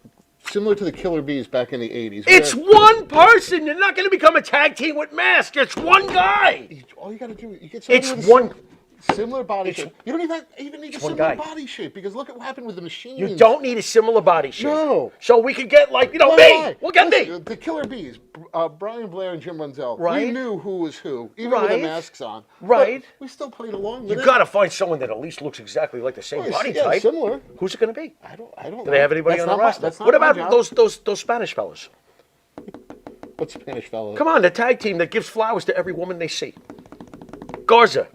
similar to the Killer Bees back in the 80s. It's one person. They're not going to become a tag team with masks. It's one guy. All you got to do, you get somebody It's with one. similar body shape. You don't even need a one similar guy. body shape because look at what happened with the machines. You don't need a similar body shape. No. So we could get like, One me. guy. We'll get Listen, me. The Killer Bees, Brian Blair and Jim Runzel. Right. We knew who was who, even with the Right. masks on. Right. But we still played along with You it. got to find someone that at least looks exactly like the same body type. Similar. Who's it going to be? I don't Do they have anybody That's on the not roster? That's not What my about job. those Spanish fellas? What Spanish fellow? Come on, the tag team that gives flowers to every woman they see. Garza,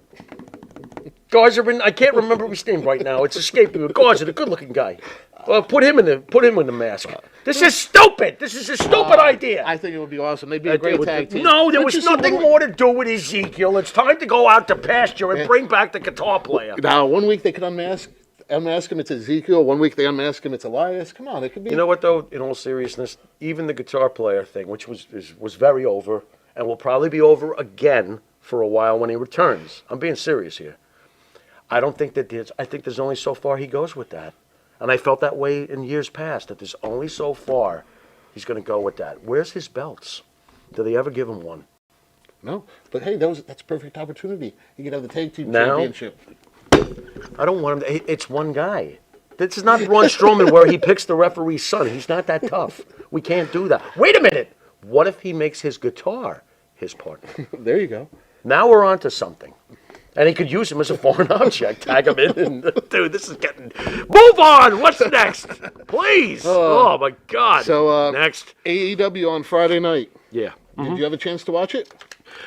I can't remember his name right now. It's escaping me. Garza, the good-looking guy. Well, put him in the mask. This is stupid. This is a stupid idea. I think it would be awesome. They'd be a great tag team. No, there But was just nothing one- more to do with Ezekiel. It's time to go out to pasture and bring back the guitar player. Now, 1 week they could unmask him, it's Ezekiel. 1 week they unmask him, it's Elias. Come on, it could be. You know what, though? In all seriousness, even the guitar player thing, which was very over, and will probably be over again for a while when he returns. I'm being serious here. I don't think that I think there's only so far he goes with that. And I felt that way in years past, that there's only so far he's going to go with that. Where's his belts? Do they ever give him one? No, but hey, that's a perfect opportunity. You could have the tag team Now? championship. I don't want him to. It's one guy. This is not Braun Strowman where he picks the referee's son. He's not that tough. We can't do that. Wait a minute. What if he makes his guitar his partner? There you go. Now we're on to something. And he could use him as a foreign object. Tag him in. And, dude, this is getting... Move on! What's next? Please! Oh, my God. So, next. AEW on Friday night. Yeah. Did you have a chance to watch it?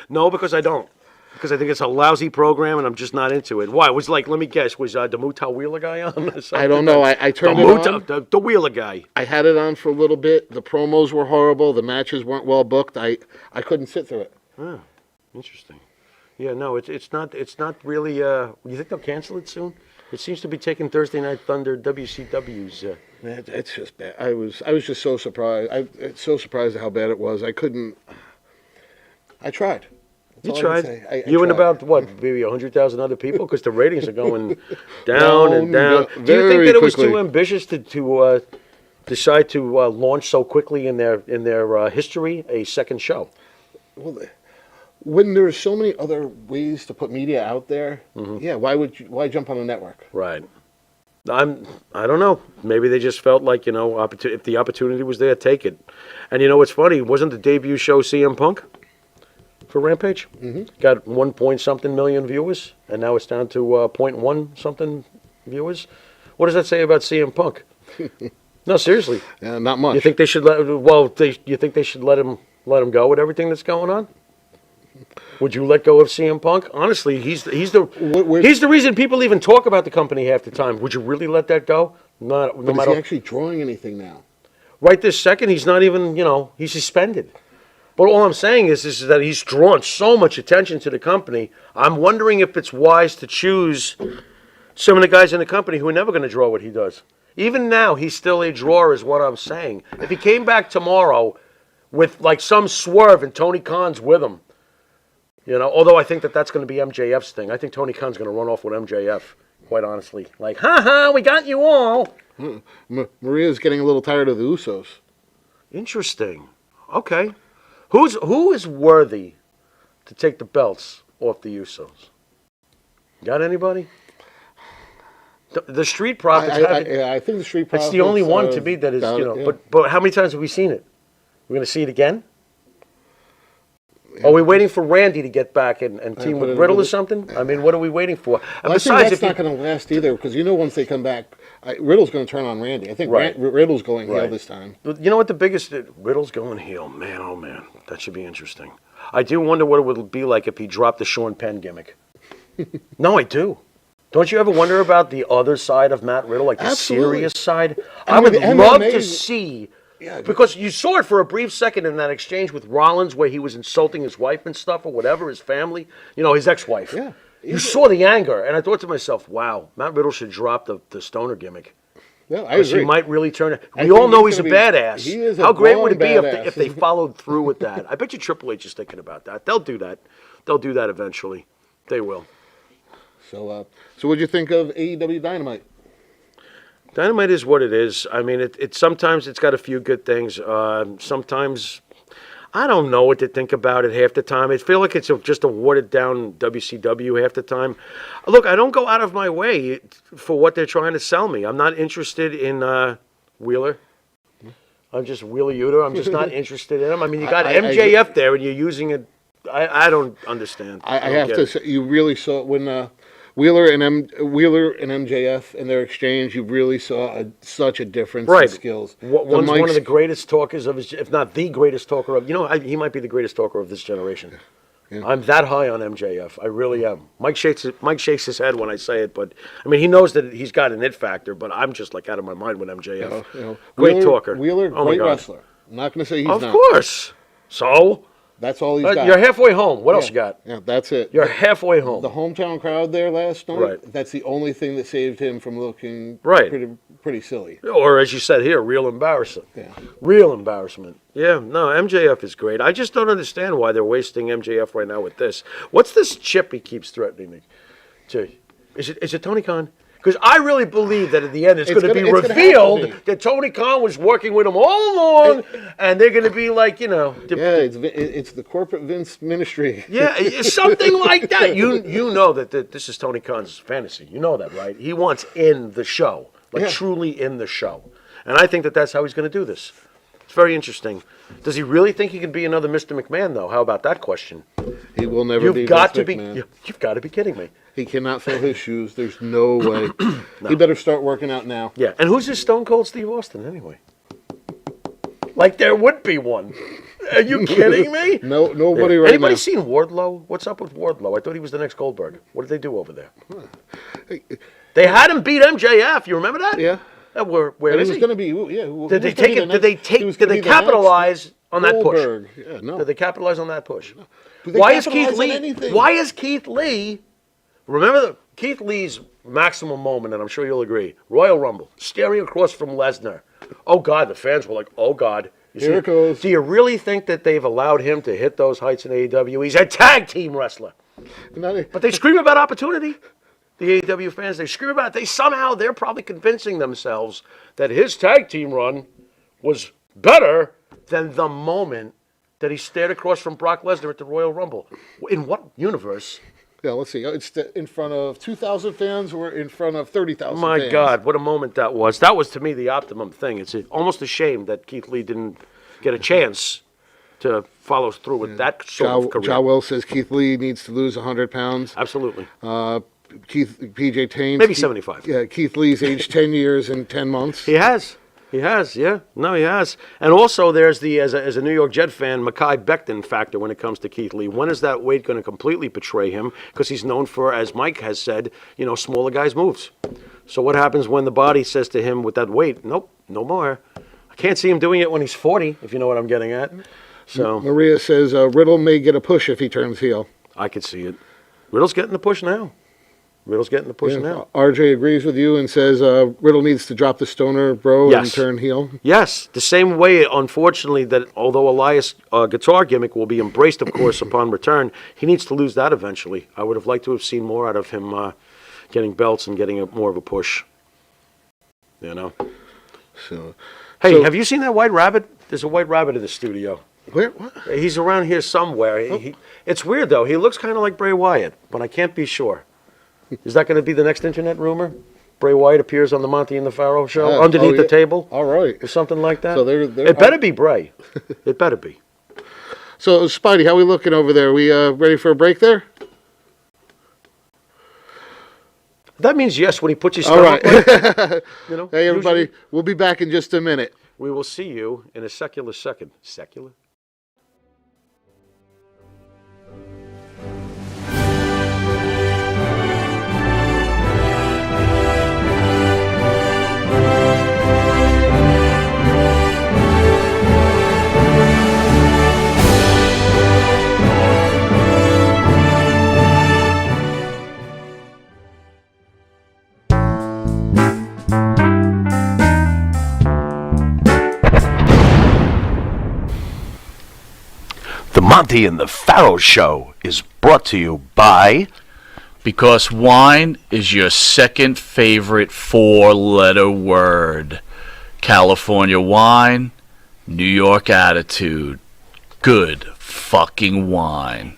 No, because I don't. Because I think it's a lousy program and I'm just not into it. Why? It was like, let me guess, was the Muta Wheeler guy on? Or something? I don't know. I turned it on. The Wheeler guy. I had it on for a little bit. The promos were horrible. The matches weren't well booked. I couldn't sit through it. Oh, interesting. Yeah, no, it's not really. You think they'll cancel it soon? It seems to be taking Thursday Night Thunder WCW's. It's just bad. I was just so surprised. I'm so surprised at how bad it was. I couldn't. I tried. That's You all I can tried. say. I You and tried. about what, maybe 100,000 other people, because the ratings are going down and down. Down Do you think very that it was too quickly. ambitious to decide to launch so quickly in their history a second show? Well, when there's so many other ways to put media out there, yeah, why jump on a network? Right. I don't know. Maybe they just felt like, if the opportunity was there, take it. And you know what's funny? Wasn't the debut show CM Punk for Rampage? Got 1 point something million viewers, and now it's down to 0.1 something viewers. What does that say about CM Punk? No, seriously. Yeah, not much. You think they should you think they should let him go with everything that's going on? Would you let go of CM Punk? Honestly, he's the reason people even talk about the company half the time. Would you really let that go? No But is matter. he actually drawing anything now? Right this second, he's not even. He's suspended. But all I'm saying is that he's drawn so much attention to the company. I'm wondering if it's wise to choose some of the guys in the company who are never going to draw what he does. Even now, he's still a drawer, is what I'm saying. If he came back tomorrow with like some swerve and Tony Khan's with him. Although I think that's going to be MJF's thing. I think Tony Khan's going to run off with MJF, quite honestly. Like, we got you all. Maria's getting a little tired of the Usos. Interesting. Okay. Who is worthy to take the belts off the Usos? Got anybody? The Street Profits. I think the Street Profits. That's the only one to me that is, yeah. But how many times have we seen it? We're going to see it again? Yeah. Are we waiting for Randy to get back and team with Riddle or something? I mean, what are we waiting for? And Well, besides, I think that's not going to last either, because once they come back, Riddle's going to turn on Randy. I think Right. Riddle's going heel Right. this time. You know what the biggest... Riddle's going heel. Man, oh man. That should be interesting. I do wonder what it would be like if he dropped the Sean Penn gimmick. No, I do. Don't you ever wonder about the other side of Matt Riddle, like the Absolutely. serious side? And I would with love MMA to see... Yeah, Because you saw it for a brief second in that exchange with Rollins where he was insulting his wife and stuff or whatever, his family, his ex-wife. Yeah. You saw the anger, and I thought to myself, wow, Matt Riddle should drop the stoner gimmick. Yeah, I Because agree. he might really turn it. I We all think know he's he's a gonna be- badass. he is a How great would it be born if they badass. followed through with that? I bet you Triple H is thinking about that. They'll do that. They'll do that eventually. They will. So what'd you think of AEW Dynamite? Dynamite is what it is. I mean, it sometimes it's got a few good things. Sometimes I don't know what to think about it half the time. I feel like it's just a watered down WCW half the time. Look, I don't go out of my way for what they're trying to sell me. I'm not interested in Wheeler. I'm just Wheeler Yuta. I'm just not interested in him. I mean, you got MJF there, and you're using it. I don't understand. I have to say, you really saw when Wheeler and MJF in their exchange, you really saw such a difference in skills. One's one of the greatest talkers of his, if not the greatest talker of. He might be the greatest talker of this generation. Yeah. I'm that high on MJF. I really am. Mike shakes his head when I say it, but I mean he knows that he's got an it factor. But I'm just like out of my mind with MJF. Great talker. Wheeler, great wrestler. I'm not going to say he's not. Of course. So. That's all he's got. You're halfway home. What else you got? Yeah, that's it. You're halfway home. The hometown crowd there last night, right. That's the only thing that saved him from looking pretty silly. Or as you said here, real embarrassment. Yeah. Real embarrassment. Yeah, no, MJF is great. I just don't understand why they're wasting MJF right now with this. What's this chip he keeps threatening me? Is it Tony Khan? Because I really believe that at the end it's going to be revealed that Tony Khan was working with him all along, and they're going to be like, it's the corporate Vince ministry. Yeah, something like that. You know that this is Tony Khan's fantasy. You know that, right? He wants in the show, truly in the show. And I think that that's how he's going to do this. It's very interesting. Does he really think he can be another Mr. McMahon, though? How about that question? He will never be You've got to McMahon. You've got to be kidding me. He cannot fill his shoes. There's no way. No. He better start working out now. Yeah. And who's this Stone Cold Steve Austin, anyway? Like there would be one. Are you kidding me? No, nobody right now. Anybody seen Wardlow? What's up with Wardlow? I thought he was the next Goldberg. What did they do over there? They had him beat MJF. You remember that? Yeah. Where is he? Going to be? Yeah. Did they capitalize on that push? Yeah, no. Did they capitalize on that push? No. Why is Keith Lee? Remember Keith Lee's maximum moment, and I'm sure you'll agree. Royal Rumble, staring across from Lesnar. Oh God, the fans were like, "Oh God." Here it goes. Do you really think that they've allowed him to hit those heights in AEW? He's a tag team wrestler. But they scream about opportunity. The AEW fans, they scream about it. They're probably convincing themselves that his tag team run was better than the moment that he stared across from Brock Lesnar at the Royal Rumble. In what universe? Yeah, let's see. It's in front of 2,000 fans or in front of 30,000 fans? My God, what a moment that was. That was, to me, the optimum thing. It's almost a shame that Keith Lee didn't get a chance to follow through with that sort of career. Joe Will says Keith Lee needs to lose 100 pounds. Absolutely. PJ Taines. Maybe 75. Yeah, Keith Lee's aged 10 years and 10 months. He has. He has, yeah. No, he has. And also there's as a New York Jet fan, Mekhi Becton factor when it comes to Keith Lee. When is that weight going to completely betray him? Because he's known for, as Mike has said, smaller guys' moves. So what happens when the body says to him with that weight, nope, no more. I can't see him doing it when he's 40, if you know what I'm getting at. So Maria says Riddle may get a push if he turns heel. I could see it. Riddle's getting the push now. Now. RJ agrees with you and says Riddle needs to drop the stoner, bro, and turn heel. Yes, the same way, unfortunately, that although Elias' guitar gimmick will be embraced, of course, upon return, he needs to lose that eventually. I would have liked to have seen more out of him getting belts and getting more of a push. So, have you seen that white rabbit? There's a white rabbit in the studio. Where? What? He's around here somewhere. Oh. It's weird, though. He looks kind of like Bray Wyatt, but I can't be sure. Is that going to be the next internet rumor? Bray Wyatt appears on the Monte and the Pharaoh show underneath the table? All right. Or something like that? So it better be Bray. It better be. So, Spidey, how we looking over there? We ready for a break there? That means yes when he puts his stomach up. Hey, everybody. Usually, we'll be back in just a minute. We will see you in a secular second. Secular? The Monte and the Pharaoh Show is brought to you by Because wine is your second favorite four-letter word. California wine, New York attitude. Good fucking wine.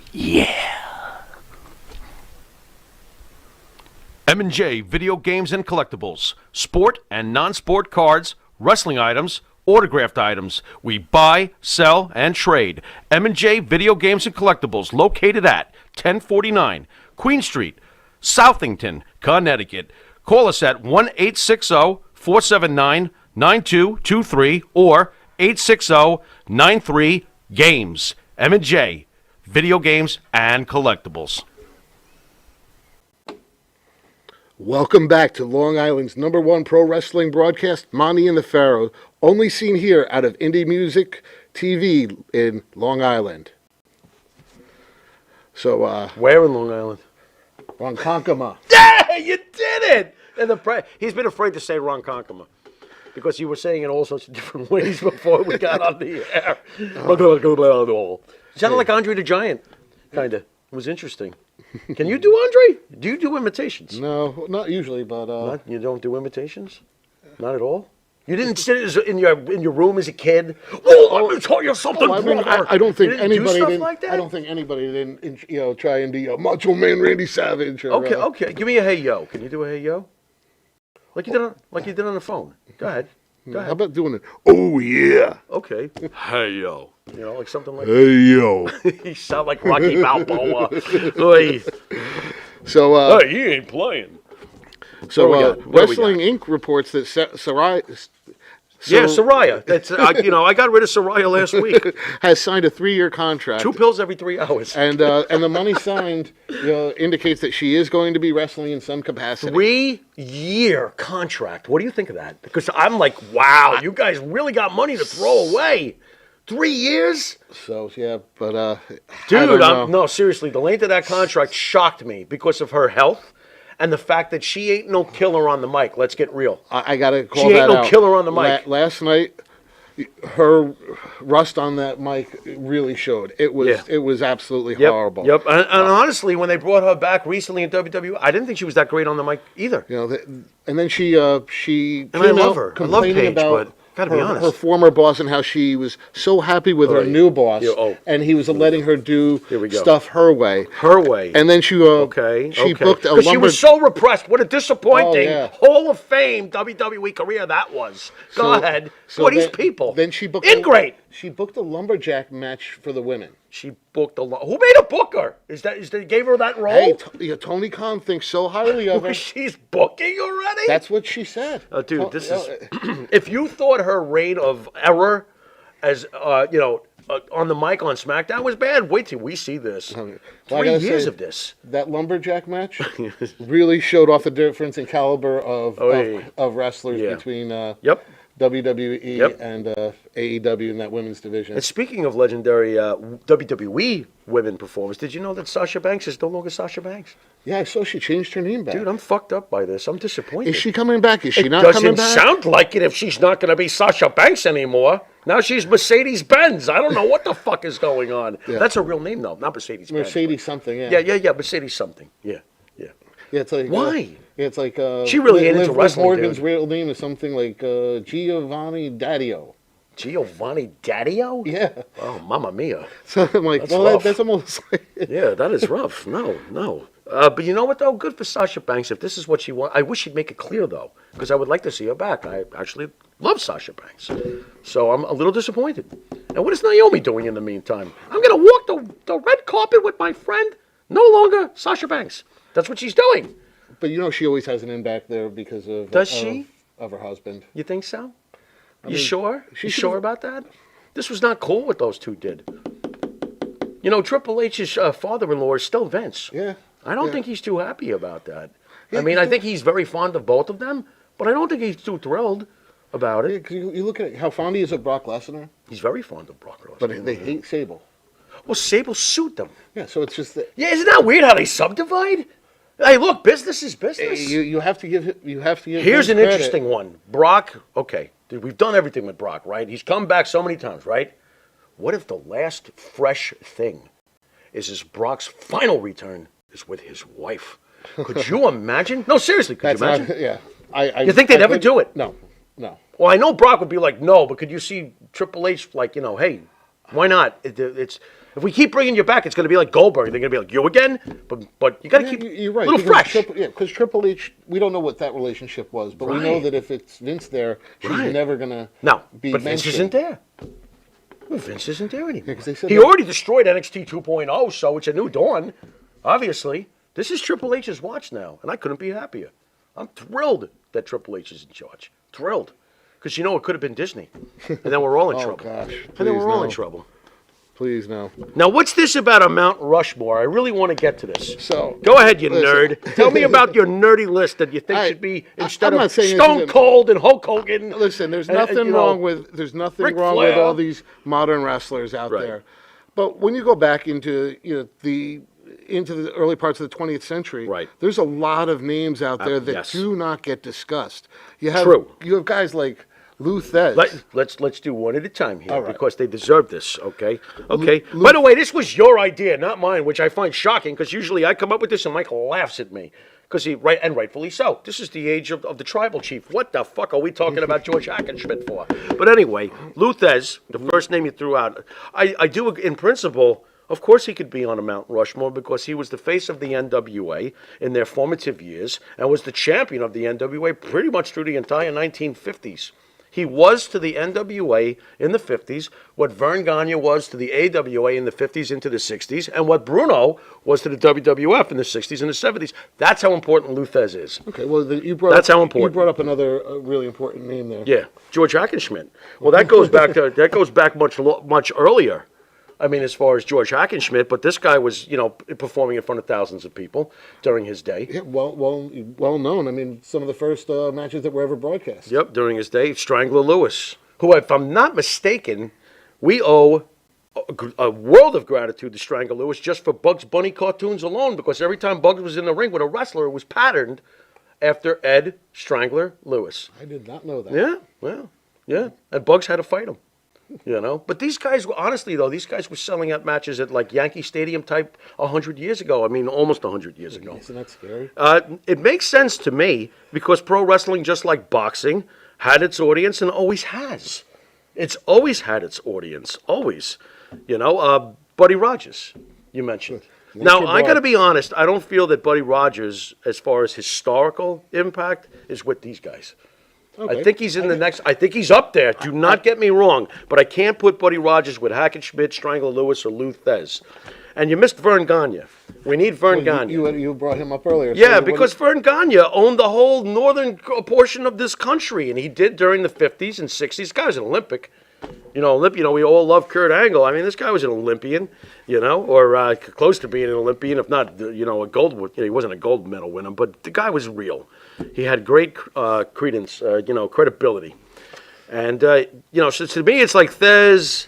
M&J Video Games and Collectibles. Sport and non-sport cards, wrestling items, autographed items. We buy, sell, and trade. M&J Video Games and Collectibles, located at 1049 Queen Street, Southington, Connecticut. Call us at 1-860-479-9223 or 860-93-GAMES. M&J Video Games and Collectibles. Welcome back to Long Island's #1 pro wrestling broadcast, Monte and the Pharaoh, only seen here out of Indie Music TV in Long Island. So, Where in Long Island? Ronkonkoma. Yeah, you did it! And he's been afraid to say Ronkonkoma because you were saying it all sorts of different ways before we got on the air. Sounded like Andre the Giant, kind of. It was interesting. Can you do Andre? Do you do imitations? No, not usually, but You don't do imitations? Not at all? You didn't sit in your room as a kid? Oh, let me tell you something, I mean, brother. I don't think You didn't anybody do stuff didn't. like that? I don't think anybody didn't, try and be a Macho Man Randy Savage. Or, Okay. Give me a hey yo. Can you do a hey yo? Like you did on the phone. Go ahead. Go How ahead. about doing it? Oh yeah. Okay. Hey, yo. Like something like Hey yo. You sound like Rocky Balboa. Oy. So, Hey, he ain't playing. so what do we got? What do we Wrestling Inc. reports that Sarai. Yeah, Soraya. That's I got rid of Soraya last week. has signed a 3-year contract. 2 pills every 3 hours. And the money signed indicates that she is going to be wrestling in some capacity. 3-year contract. What do you think of that? Because I'm like, wow, you guys really got money to throw away. 3 years? So yeah, but I Dude, don't know. no, seriously, the length of that contract shocked me because of her health and the fact that she ain't no killer on the mic. Let's get real. I gotta call She ain't that no out. killer on the mic. Last night, her rust on that mic really showed. It was absolutely horrible. Yep. And honestly, when they brought her back recently in WWE, I didn't think she was that great on the mic either. And then she And came I love out her. I love complaining Paige, about but gotta be honest. her former boss and how she was so happy with her new boss, and he was letting her do stuff her way. Her way. And then she booked a Because she was so repressed. What a disappointing Hall of Fame WWE career that was. Go ahead. Who are these people? Then she booked Ingrate. She booked a lumberjack match for the women. She booked who made a booker? Is that gave her that role? Hey, Tony Khan thinks so highly of her. She's booking already? That's what she said. Dude, this is. If you thought her rate of error, as on the mic on SmackDown was bad, wait till we see this. 3 years of this. That lumberjack match really showed off the difference in caliber of wrestlers between WWE and AEW in that women's division. And speaking of legendary WWE women performers, did you know that Sasha Banks is no longer Sasha Banks? Yeah, I saw she changed her name back. Dude, I'm fucked up by this. I'm disappointed. Is she coming back? Is she not doesn't coming back? sound like it if she's not going to be Sasha Banks anymore. Now she's Mercedes-Benz. I don't know what the fuck is going on. Yeah. That's her real name, though, not Mercedes-Benz. Mercedes something, yeah. Yeah, Mercedes something. Yeah. Yeah, it's like... Why? It's like... She really ain't into wrestling, Morgan's dude. real name is something like Giovanni Daddio. Giovanni Daddio? Yeah. Oh, mamma mia. So I'm like, that's almost like... Yeah, that is rough. No. But you know what, though? Good for Sasha Banks. If this is what she wants, I wish she'd make it clear, though, because I would like to see her back. I actually love Sasha Banks. So I'm a little disappointed. And what is Naomi doing in the meantime? I'm going to walk the red carpet with my friend. No longer Sasha Banks. That's what she's doing. But she always has an in back there because of... Does she? Of her husband. You think so? You sure? You sure about that? This was not cool what those two did. Triple H's father-in-law is still Vince. Yeah. I don't think he's too happy about that. I mean, I think he's very fond of both of them, but I don't think he's too thrilled about it. Yeah, 'cause you look at how fond he is of Brock Lesnar. He's very fond of Brock Lesnar. But they hate Sable. Well, Sable sued them. Yeah, so it's just that... Yeah, isn't that weird how they subdivide? Hey, look, business is business. You have to give... Here's an interesting one. Brock, okay, dude, we've done everything with Brock, right? He's come back so many times, right? What if the last fresh thing is Brock's final return is with his wife? Could you imagine? No, seriously, could you imagine? Yeah. You think they'd ever do it? No. Well, I know Brock would be like, no, but could you see Triple H like, hey, why not? It's if we keep bringing you back, it's going to be like Goldberg. They're going to be like, you again? But you got to keep you're right. a little fresh. Because Triple H, we don't know what that relationship was, but we know that if it's Vince there, she's never going to be but Vince mentioned. isn't there. Well, Vince isn't there anymore. they said He already destroyed NXT 2.0, so it's a new dawn, obviously. This is Triple H's watch now, and I couldn't be happier. I'm thrilled that Triple H is in charge. Thrilled. Because it could have been Disney. And then we're all in trouble. Gosh. And then we're all no. in trouble. Please, no. Now, what's this about a Mount Rushmore? I really want to get to this. So, go ahead, you nerd. Tell me about your nerdy list that you think should be instead I'm of not saying Stone Cold and Hulk Hogan. Listen, there's nothing wrong with Ric with Flair. all these modern wrestlers out there. But when you go back into the early parts of the 20th century, there's a lot of names out there that do not get discussed. You have guys like Lou Thez. Let's do one at a time here because they deserve this. Okay. By the way, this was your idea, not mine, which I find shocking because usually I come up with this and Mike laughs at me because and rightfully so. This is the age of the tribal chief. What the fuck are we talking about George Hackenschmidt for? But anyway, Lou Thez, the first name you threw out, I do in principle. Of course he could be on a Mount Rushmore because he was the face of the NWA in their formative years and was the champion of the NWA pretty much through the entire 1950s. He was to the NWA in the 50s what Vern Gagne was to the AWA in the 50s into the 60s, and what Bruno was to the WWF in the 60s and the 70s. That's how important Lou Thez is. Okay, well, you brought up another really important name there. Yeah, George Hackenschmidt. Well, that goes back much earlier. I mean, as far as George Hackenschmidt, but this guy was, performing in front of thousands of people during his day. Yeah, well known. I mean, some of the first matches that were ever broadcast. Yep, during his day. Strangler Lewis, who, if I'm not mistaken, we owe a world of gratitude to Strangler Lewis just for Bugs Bunny cartoons alone, because every time Bugs was in the ring with a wrestler, it was patterned after Ed Strangler Lewis. I did not know that. Yeah, well, yeah, and Bugs had to fight him. But these guys, honestly, though, these guys were selling out matches at like Yankee Stadium type 100 years ago. I mean, almost 100 years ago. Isn't that scary? It makes sense to me because pro wrestling, just like boxing, had its audience and always has. It's always had its audience, always. Buddy Rogers, you mentioned. Now, I got to be honest, I don't feel that Buddy Rogers, as far as historical impact, is with these guys. Okay. I think he's in the next. I think he's up there. Do not get me wrong, but I can't put Buddy Rogers with Hackenschmidt, Strangler Lewis, or Lou Thez. And you missed Vern Gagne. We need Vern Gagne. You brought him up earlier. Yeah, because Vern Gagne owned the whole northern portion of this country, and he did during the 50s and 60s. This guy was an Olympic. We all love Kurt Angle. I mean, this guy was an Olympian, or close to being an Olympian, if not, a gold. He wasn't a gold medal winner, but the guy was real. He had great credence, credibility. And, so to me, it's like Thez,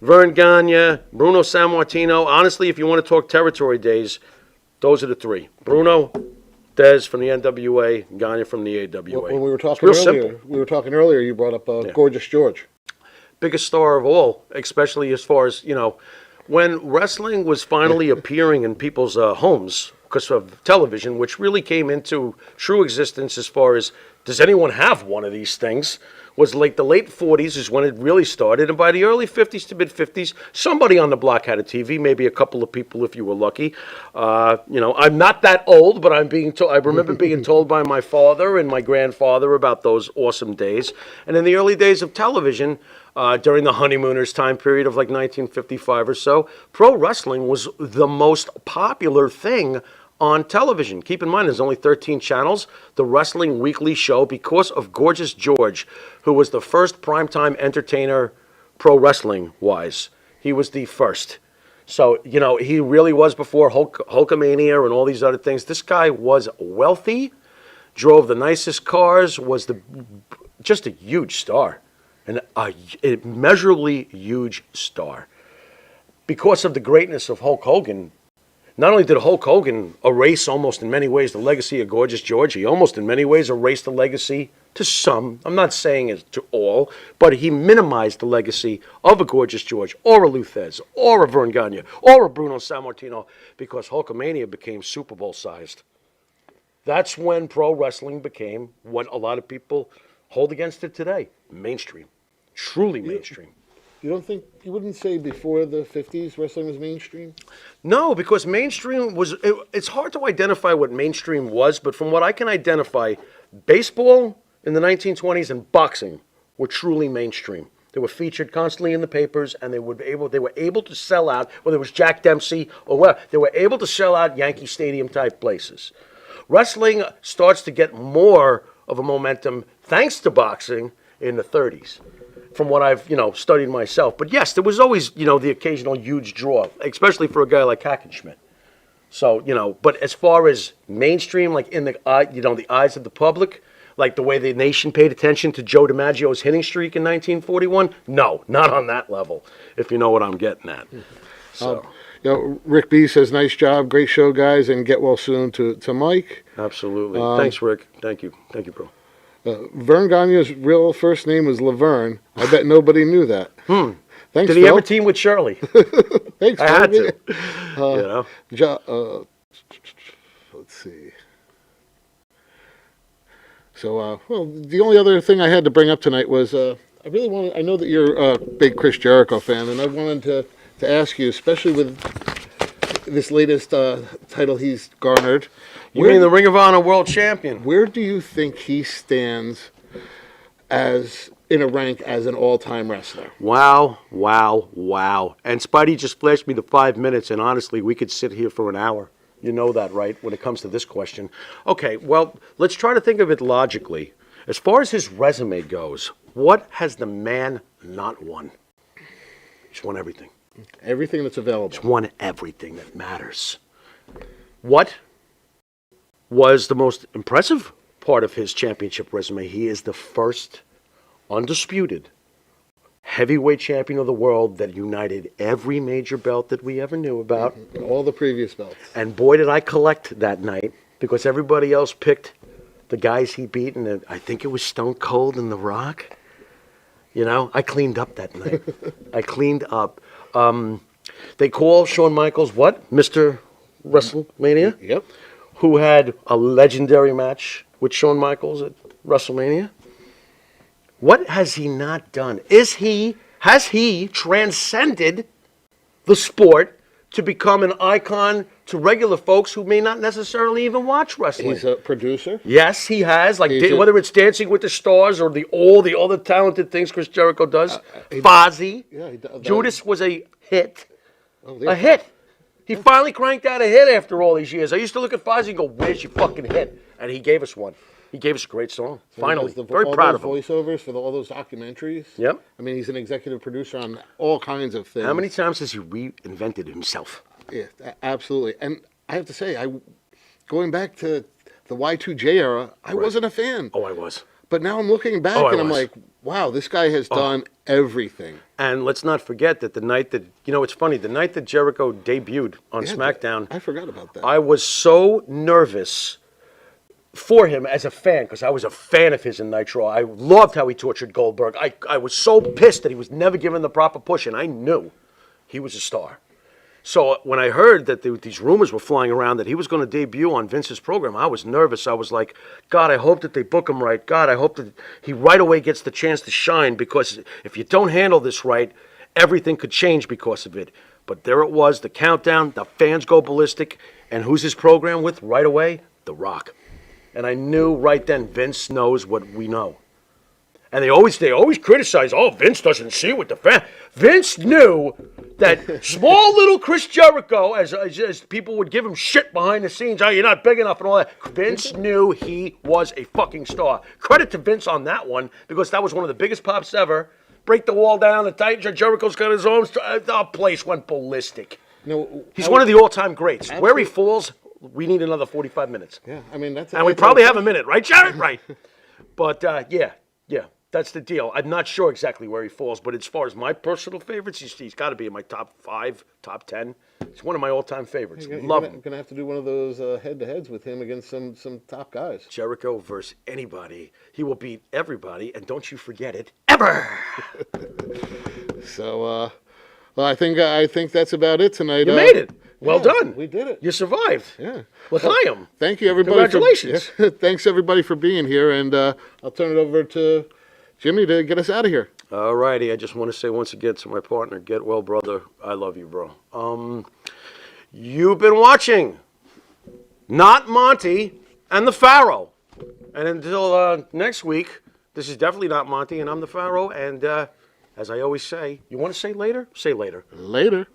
Vern Gagne, Bruno Sammartino. Honestly, if you want to talk territory days, those are the three. Bruno, Thez from the NWA, Gagne from the AWA. When we were talking earlier, you brought up Gorgeous George. Biggest star of all, especially as far as, when wrestling was finally appearing in people's homes because of television, which really came into true existence as far as, does anyone have one of these things? Was like the late 40s is when it really started. And by the early 50s to mid 50s, somebody on the block had a TV, maybe a couple of people if you were lucky. I'm not that old, but I'm being told, I remember being told by my father and my grandfather about those awesome days. And in the early days of television, during the honeymooners time period of like 1955 or so, pro wrestling was the most popular thing on television. Keep in mind, there's only 13 channels. The Wrestling Weekly show, because of Gorgeous George, who was the first primetime entertainer pro wrestling-wise. He was the first. So, he really was before Hulkamania and all these other things. This guy was wealthy, drove the nicest cars, was just a huge star. An immeasurably huge star. Because of the greatness of Hulk Hogan, not only did Hulk Hogan erase almost in many ways the legacy of Gorgeous George, he almost in many ways erased the legacy to some. I'm not saying it to all, but he minimized the legacy of a Gorgeous George or a Lou Thez or a Vern Gagne or a Bruno Sammartino because Hulkamania became Super Bowl sized. That's when pro wrestling became what a lot of people hold against it today. Mainstream. Truly mainstream. You don't think you wouldn't say before the 50s wrestling was mainstream? No, because mainstream was, it's hard to identify what mainstream was, but from what I can identify, baseball in the 1920s and boxing were truly mainstream. They were featured constantly in the papers, and they were able to sell out, whether it was Jack Dempsey or whatever, they were able to sell out Yankee Stadium type places. Wrestling starts to get more of a momentum thanks to boxing in the 30s. From what I've, studied myself. But yes, there was always, the occasional huge draw, especially for a guy like Rakishman. So, but as far as mainstream, like in the eye, the eyes of the public, like the way the nation paid attention to Joe DiMaggio's hitting streak in 1941, no, not on that level, if you know what I'm getting at. So. Rick B says, nice job, great show, guys, and get well soon to Mike. Absolutely. Thanks, Rick. Thank you, bro. Vern Gagne's real first name was Laverne. I bet nobody knew that. Thanks, Did he Phil. ever team with Shirley? Thanks, I had Phil. to. Let's see. So, the only other thing I had to bring up tonight was I know that you're a big Chris Jericho fan, and I wanted to ask you, especially with this latest title he's garnered. You mean the Ring of Honor World Champion? Where do you think he stands as in a rank as an all-time wrestler? Wow. And Spidey just flashed me the 5 minutes, and honestly, we could sit here for an hour. You know that, right, when it comes to this question. Okay, well, let's try to think of it logically. As far as his resume goes, what has the man not won? He's won everything. Everything that's available. He's won everything that matters. What was the most impressive part of his championship resume? He is the first undisputed heavyweight champion of the world that united every major belt that we ever knew about. All the previous belts. And boy, did I collect that night, because everybody else picked the guys he beat, and I think it was Stone Cold and The Rock. I cleaned up that night. I cleaned up. They call Shawn Michaels what? Mr. WrestleMania? Yep. Who had a legendary match with Shawn Michaels at WrestleMania. What has he not done? Has he transcended the sport to become an icon to regular folks who may not necessarily even watch wrestling? He's a producer. Yes, he has. Whether it's Dancing with the Stars or all the other talented things Chris Jericho does. Fozzy. Yeah, he does. Judas was a hit. Oh, A hit. He finally cranked out a hit after all these years. I used to look at Fozzy and go, where's your fucking hit? And he gave us one. He gave us a great song. Finally. Very proud of him. Voiceovers for all those documentaries. Yep. I mean, he's an executive producer on all kinds of things. How many times has he reinvented himself? Yeah, absolutely. And I have to say, going back to the Y2J era, I wasn't a fan. Oh, I was. But now I'm looking back and I'm like, wow, this guy has done everything. And let's not forget that the night that, it's funny, the night that Jericho debuted on SmackDown. I forgot about that. I was so nervous for him as a fan, because I was a fan of his in Nitro. I loved how he tortured Goldberg. I was so pissed that he was never given the proper push, and I knew he was a star. So when I heard that these rumors were flying around that he was going to debut on Vince's program, I was nervous. I was like, God, I hope that they book him right. God, I hope that he right away gets the chance to shine, because if you don't handle this right, everything could change because of it. But there it was, the countdown, the fans go ballistic, and who's his program with right away? The Rock. And I knew right then, Vince knows what we know. And they always criticize, Vince doesn't see what the fan. Vince knew that small little Chris Jericho, as people would give him shit behind the scenes, you're not big enough and all that. Vince knew he was a fucking star. Credit to Vince on that one, because that was one of the biggest pops ever. Break the wall down, the Titan, Jericho's got his arms, the place went ballistic. He's one of the all-time greats. Absolutely. Where he falls, we need another 45 minutes. Yeah, I mean, and we probably have a minute, right, Jared? Right. But, yeah, that's the deal. I'm not sure exactly where he falls, but as far as my personal favorites, he's got to be in my top 5, top 10. He's one of my all-time favorites. Love him. You're going to have to do one of those head-to-heads with him against some top guys. Jericho versus anybody. He will beat everybody, and don't you forget it, ever! So, well, I think that's about it tonight. You made it. Well done. We did it. You survived. Yeah. L'chaim. Thank you, everybody. Congratulations. Thanks, everybody, for being here. And I'll turn it over to Jimmy to get us out of here. All righty. I just want to say once again to my partner, get well, brother. I love you, bro. You've been watching Not Monty and the Pharaoh. And until next week, this is definitely not Monty, and I'm the Pharaoh. And as I always say, you want to say later? Say later. Later.